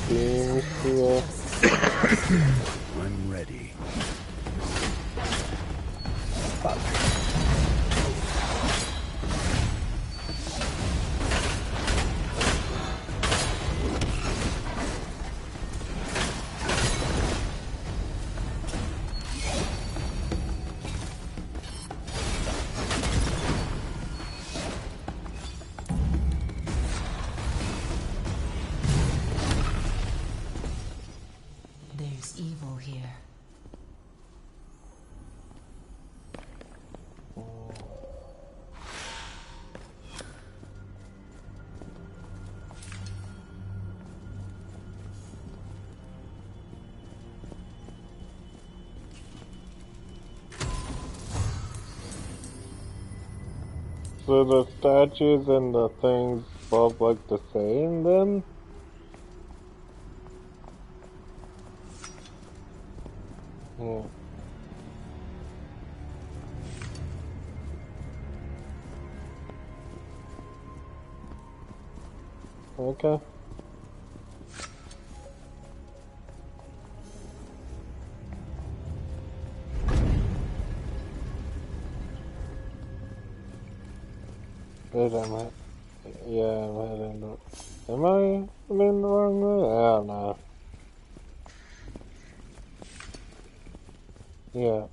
your I'm ready. There's evil here. So the statues and the things both look the same then? Yeah. Okay. Wait, yeah, I'm heading up. Am I in the wrong way? I don't know. Yeah.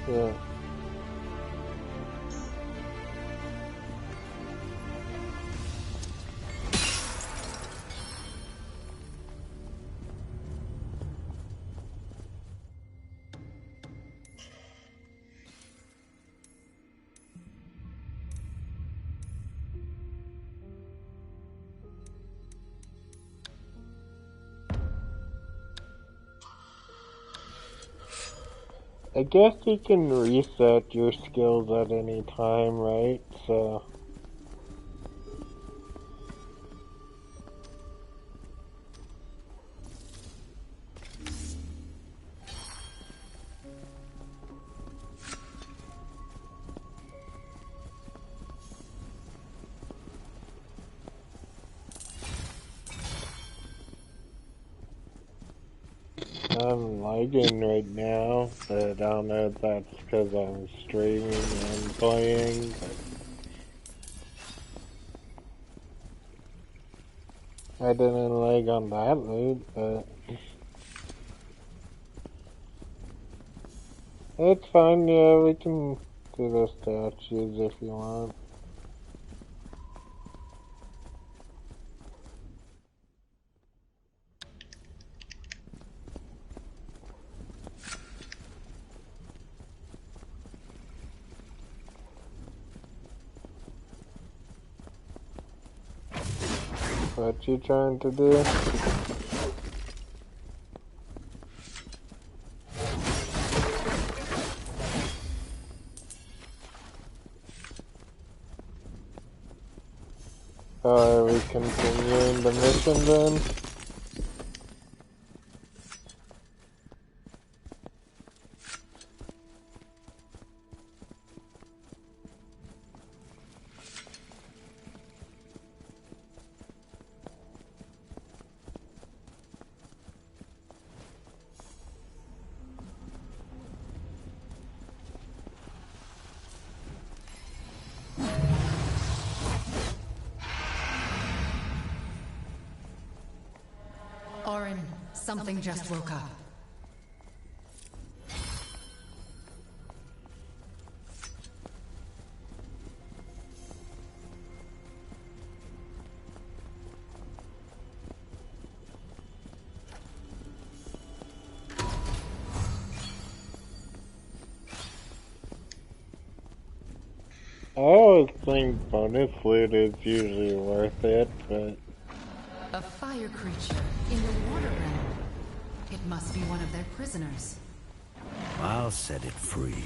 Yeah. I guess you can reset your skills at any time, right? So... I'm lagging right now, but I don't know if that's because I'm streaming and playing. I didn't lag on that loot, but it's fine. Yeah, we can do the statues if you want. What you trying to do? Are we continuing the mission then? Orin, something just woke up. I always think bonus loot is usually worth it, but... A fire creature in the water realm. It must be one of their prisoners. I'll set it free.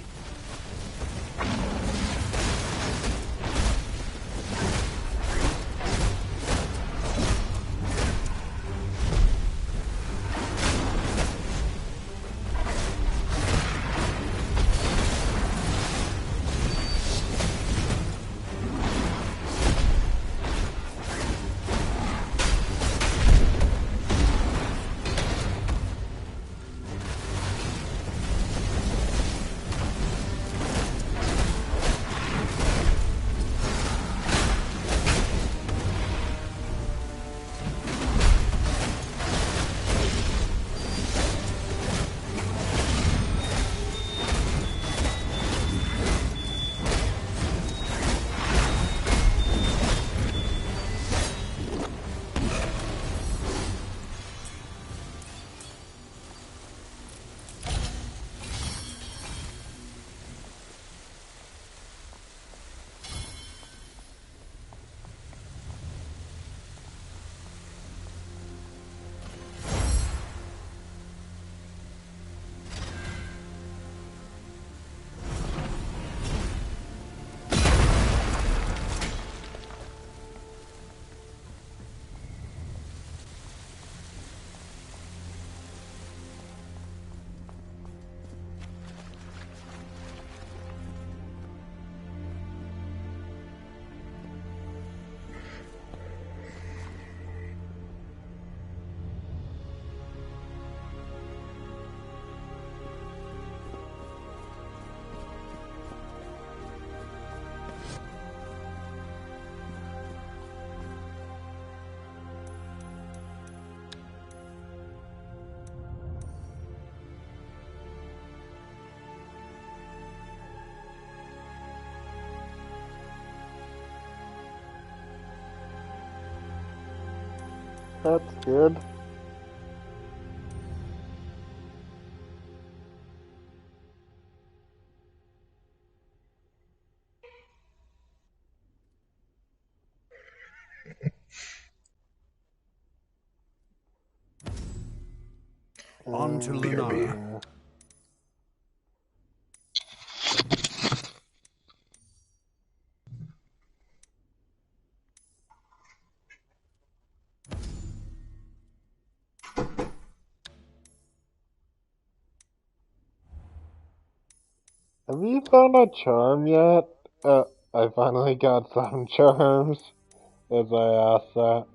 That's good. On to Lunara. Have you found a charm yet? I finally got some charms, as I asked that.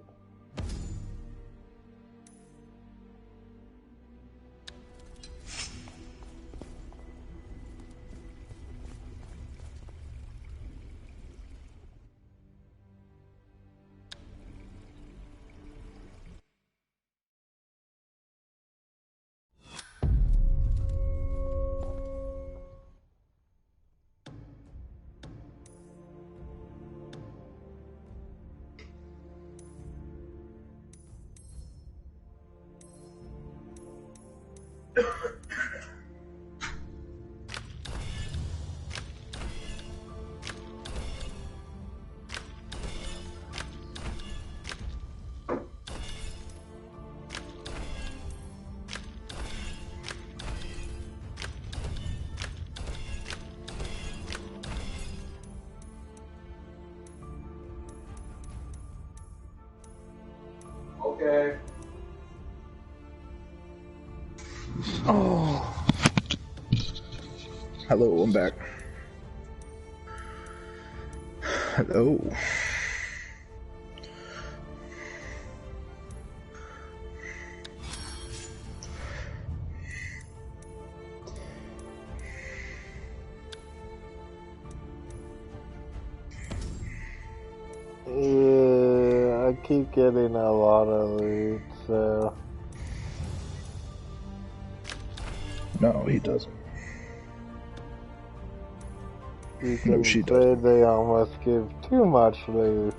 Okay. Oh. Hello, I'm back. Hello. Yeah, I keep getting a lot of loot, so... No, he doesn't. You can No, she say doesn't. they almost give too much loot.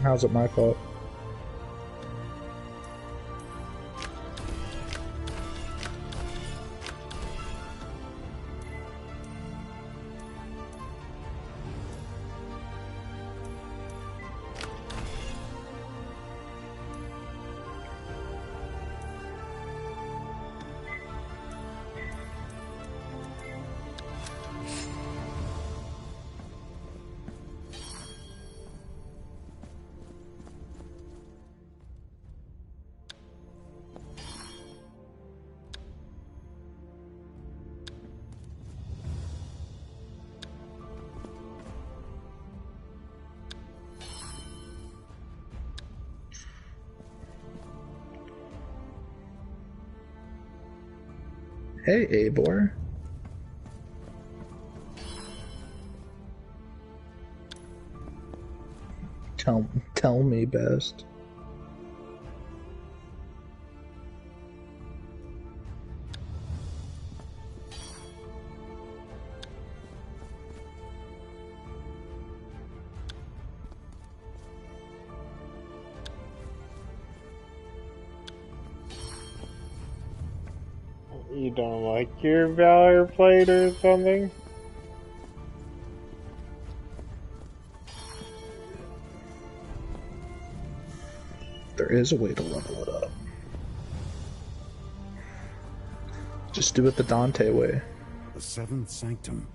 How's it my fault? Hey, Abor. Tell me best. You don't like your Valor plate or something? There is a way to level it up. Just do it the Dante way. The Seventh Sanctum.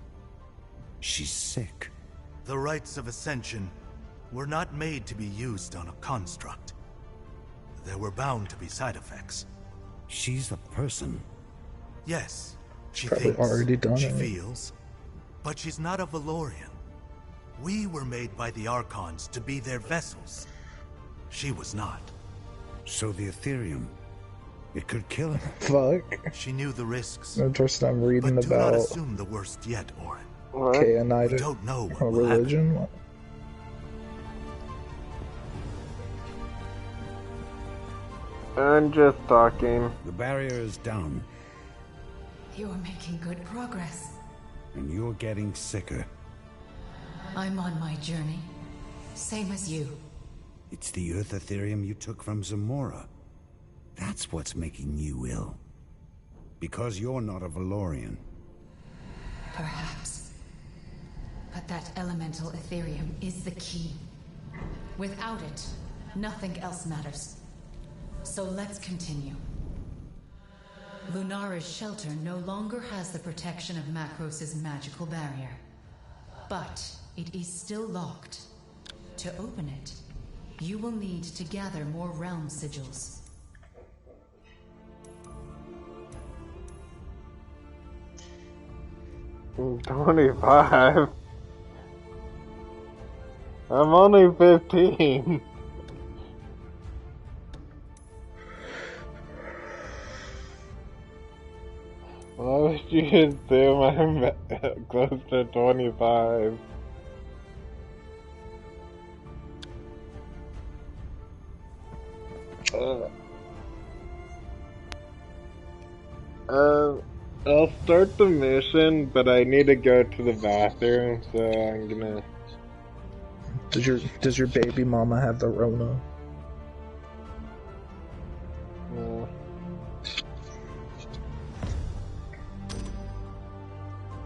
She's sick. The rites of ascension were not made to be used on a construct. There were bound to be side effects. She's a person. Yes, she Probably thinks, already done she it. feels, but she's not a Valorian. We were made by the Archons to be their vessels. She was not. So the Ethereum, it could kill her. Fuck. She knew the risks. Interesting. I'm reading But do not about assume the worst yet, Orin. What? We Kaonite don't know what a will religion. happen. I'm just talking. The barrier is down, You're making good progress. and you're getting sicker. I'm on my journey. Same as you. It's the Earth Ethereum you took from Zamora. That's what's making you ill. Because you're not a Valorian. Perhaps. But that elemental Ethereum is the key. Without it, nothing else matters. So let's continue. Lunara's shelter no longer has the protection of Macros' magical barrier. But it is still locked. To open it, you will need to gather more realm sigils. I'm 25. I'm only 15. Why would you assume I'm close to 25? I'll start the mission, but I need to go to the bathroom, so I'm gonna... Does your baby mama have the Rona? No.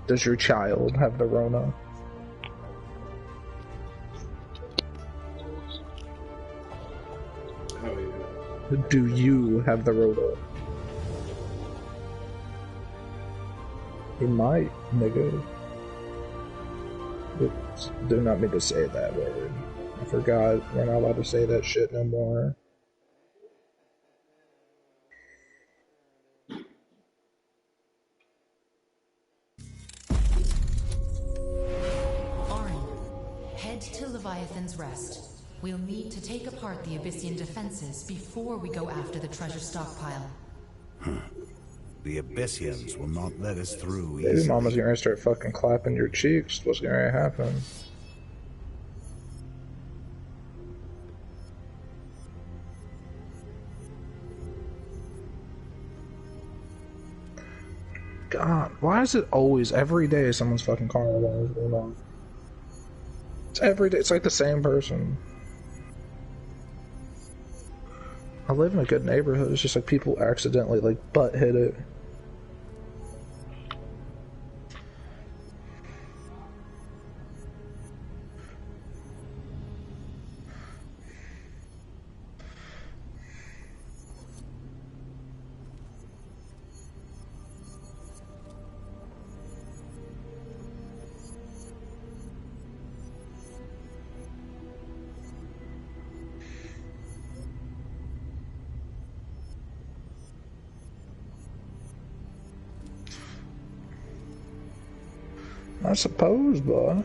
Does your child have the Rona? Do you have the rota? He might, nigga. Oops, do not mean to say that word. I forgot. We're not allowed to say that shit no more. Arin, head to Leviathan's Rest. We'll need to take apart the Abyssian defenses before we go after the treasure stockpile. The Abyssians will not let us through Baby easily. mama's gonna start fucking clapping your cheeks. What's gonna happen? God, why is it always every day someone's fucking car alarm is going on? It's every day. It's like the same person. I live in a good neighborhood. It's just like people accidentally like butt hit it. I suppose, boy.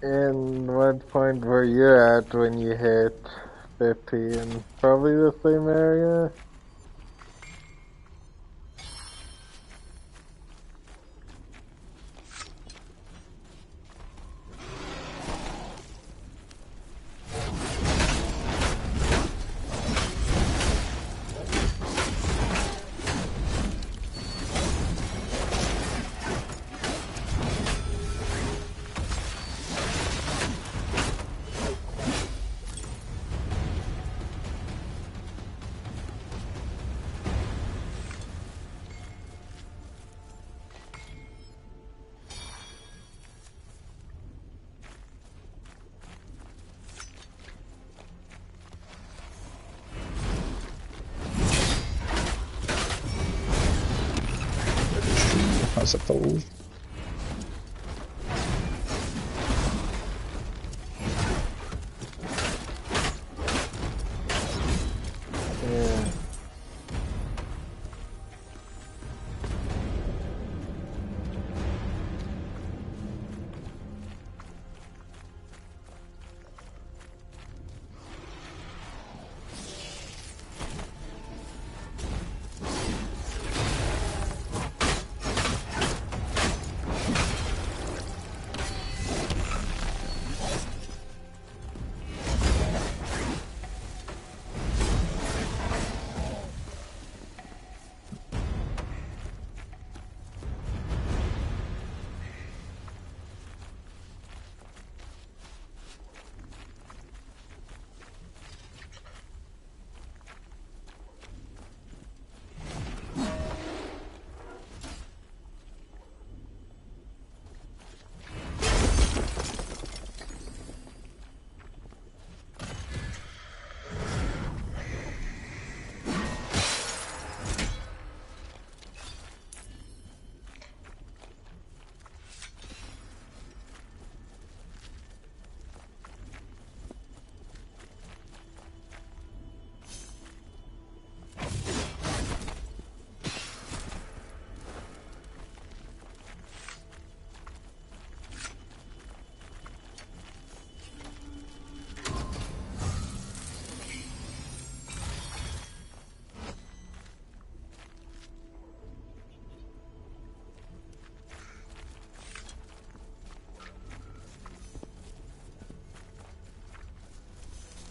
And what point were you at when you hit 15? Probably the same area? I suppose. Yeah.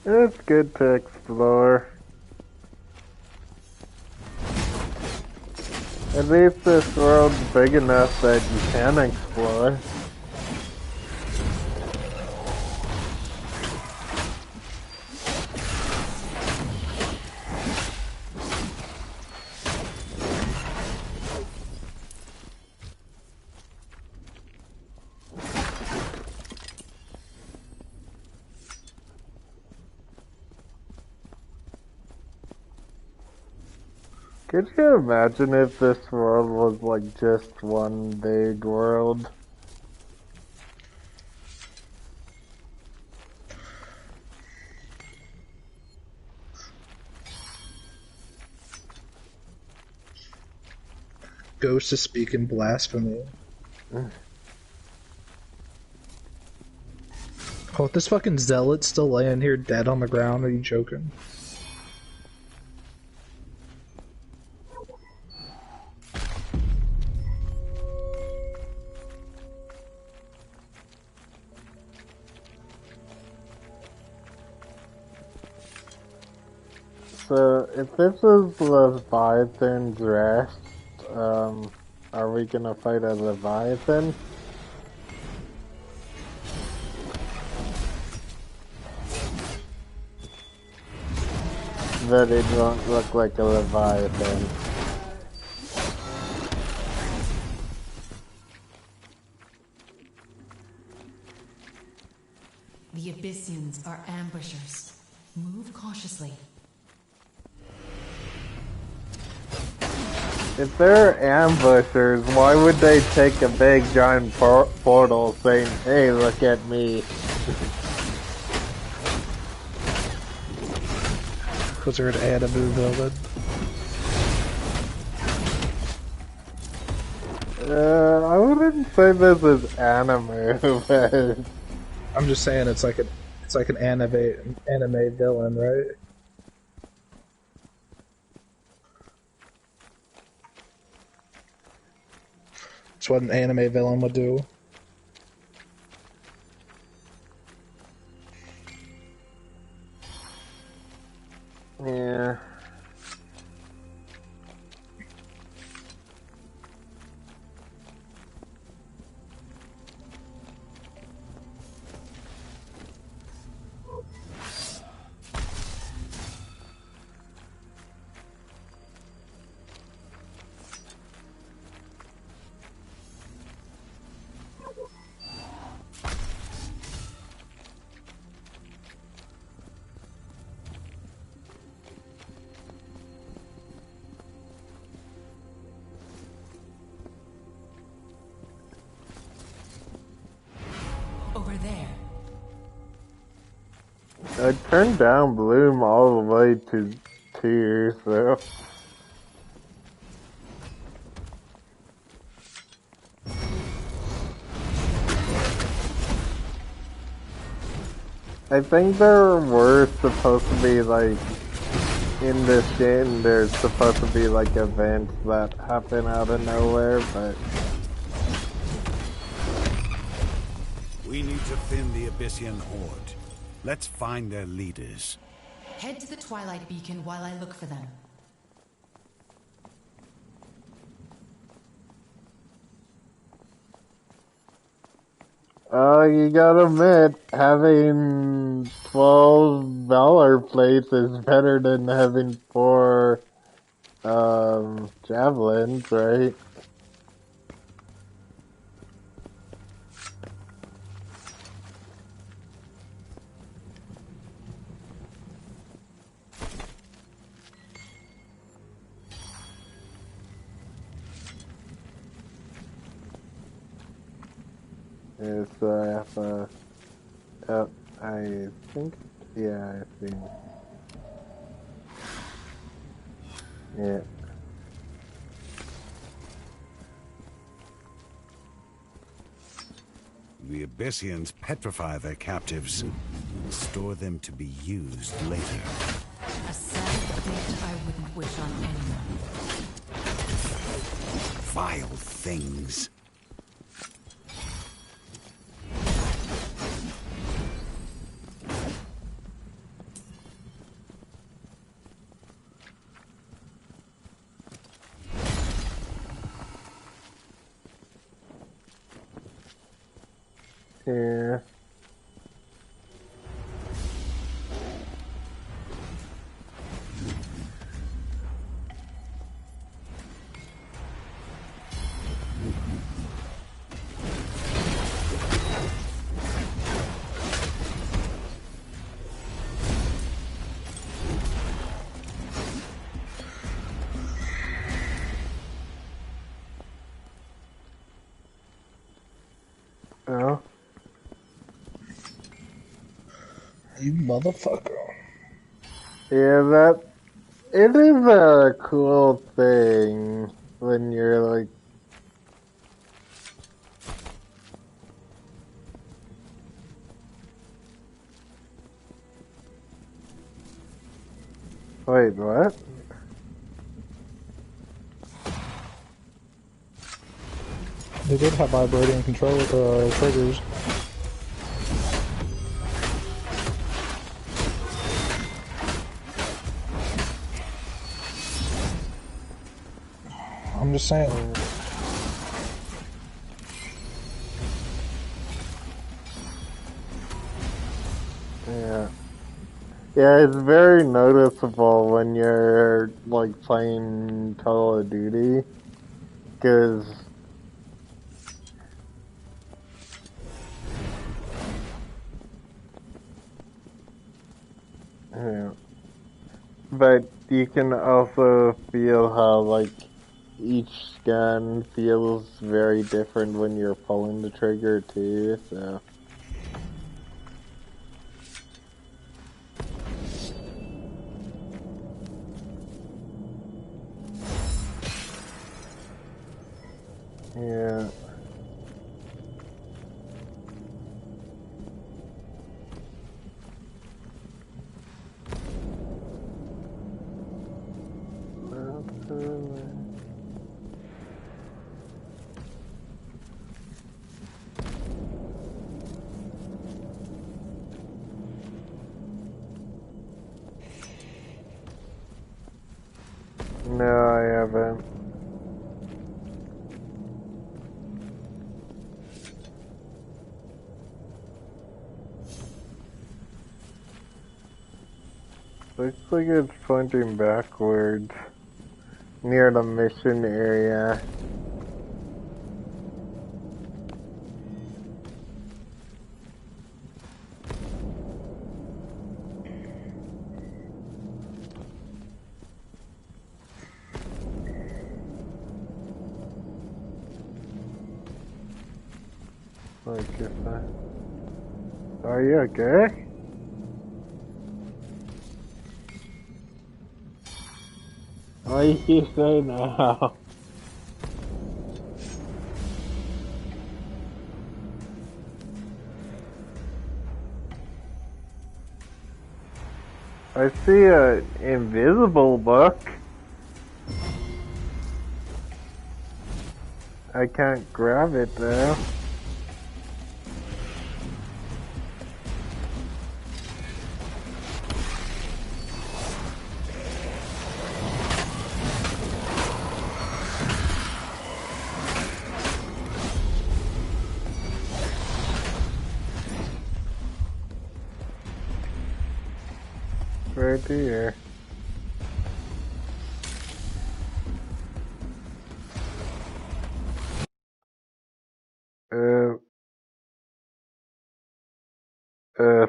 It's good to explore. At least this world's big enough that you can explore. Could you imagine if this world was like just one big world? Ghost is speaking blasphemy. Oh, this fucking zealot's still laying here dead on the ground. Are you joking? So, if this is Leviathan's rest, are we gonna fight a Leviathan? But it won't look like a Leviathan. The Abyssians are ambushers. Move cautiously. If they're ambushers, why would they take a big giant portal saying, hey, look at me? Because they're an anime villain. I wouldn't say this is anime, but... I'm just saying it's like an anime villain, right? It's what an anime villain would do. Yeah. Over there. I turned down Bloom all the way to 2, so... I think there were supposed to be, like, in this game, there's supposed to be, like, events that happen out of nowhere, but... We need to thin the Abyssian horde. Let's find their leaders. Head to the Twilight Beacon while I look for them. You gotta admit, having 12 Valor plates is better than having 4, javelins, right? Yeah, so I have to, I think, yeah, I think, yeah. The Abyssians petrify their captives and store them to be used later. A sad fate I wouldn't wish on anyone. Vile things. Yeah. Oh. You motherfucker. Yeah, it is a cool thing when you're like, wait, what? They did have vibrating control triggers. I'm just saying. Yeah. Yeah, it's very noticeable when you're like playing Call of Duty, because yeah. But you can also feel how like each gun feels very different when you're pulling the trigger too, so yeah. No, I haven't. Looks like it's pointing backwards near the mission area. Like if are you okay? What do you say now? I see a invisible book. I can't grab it though. Right here. Uh,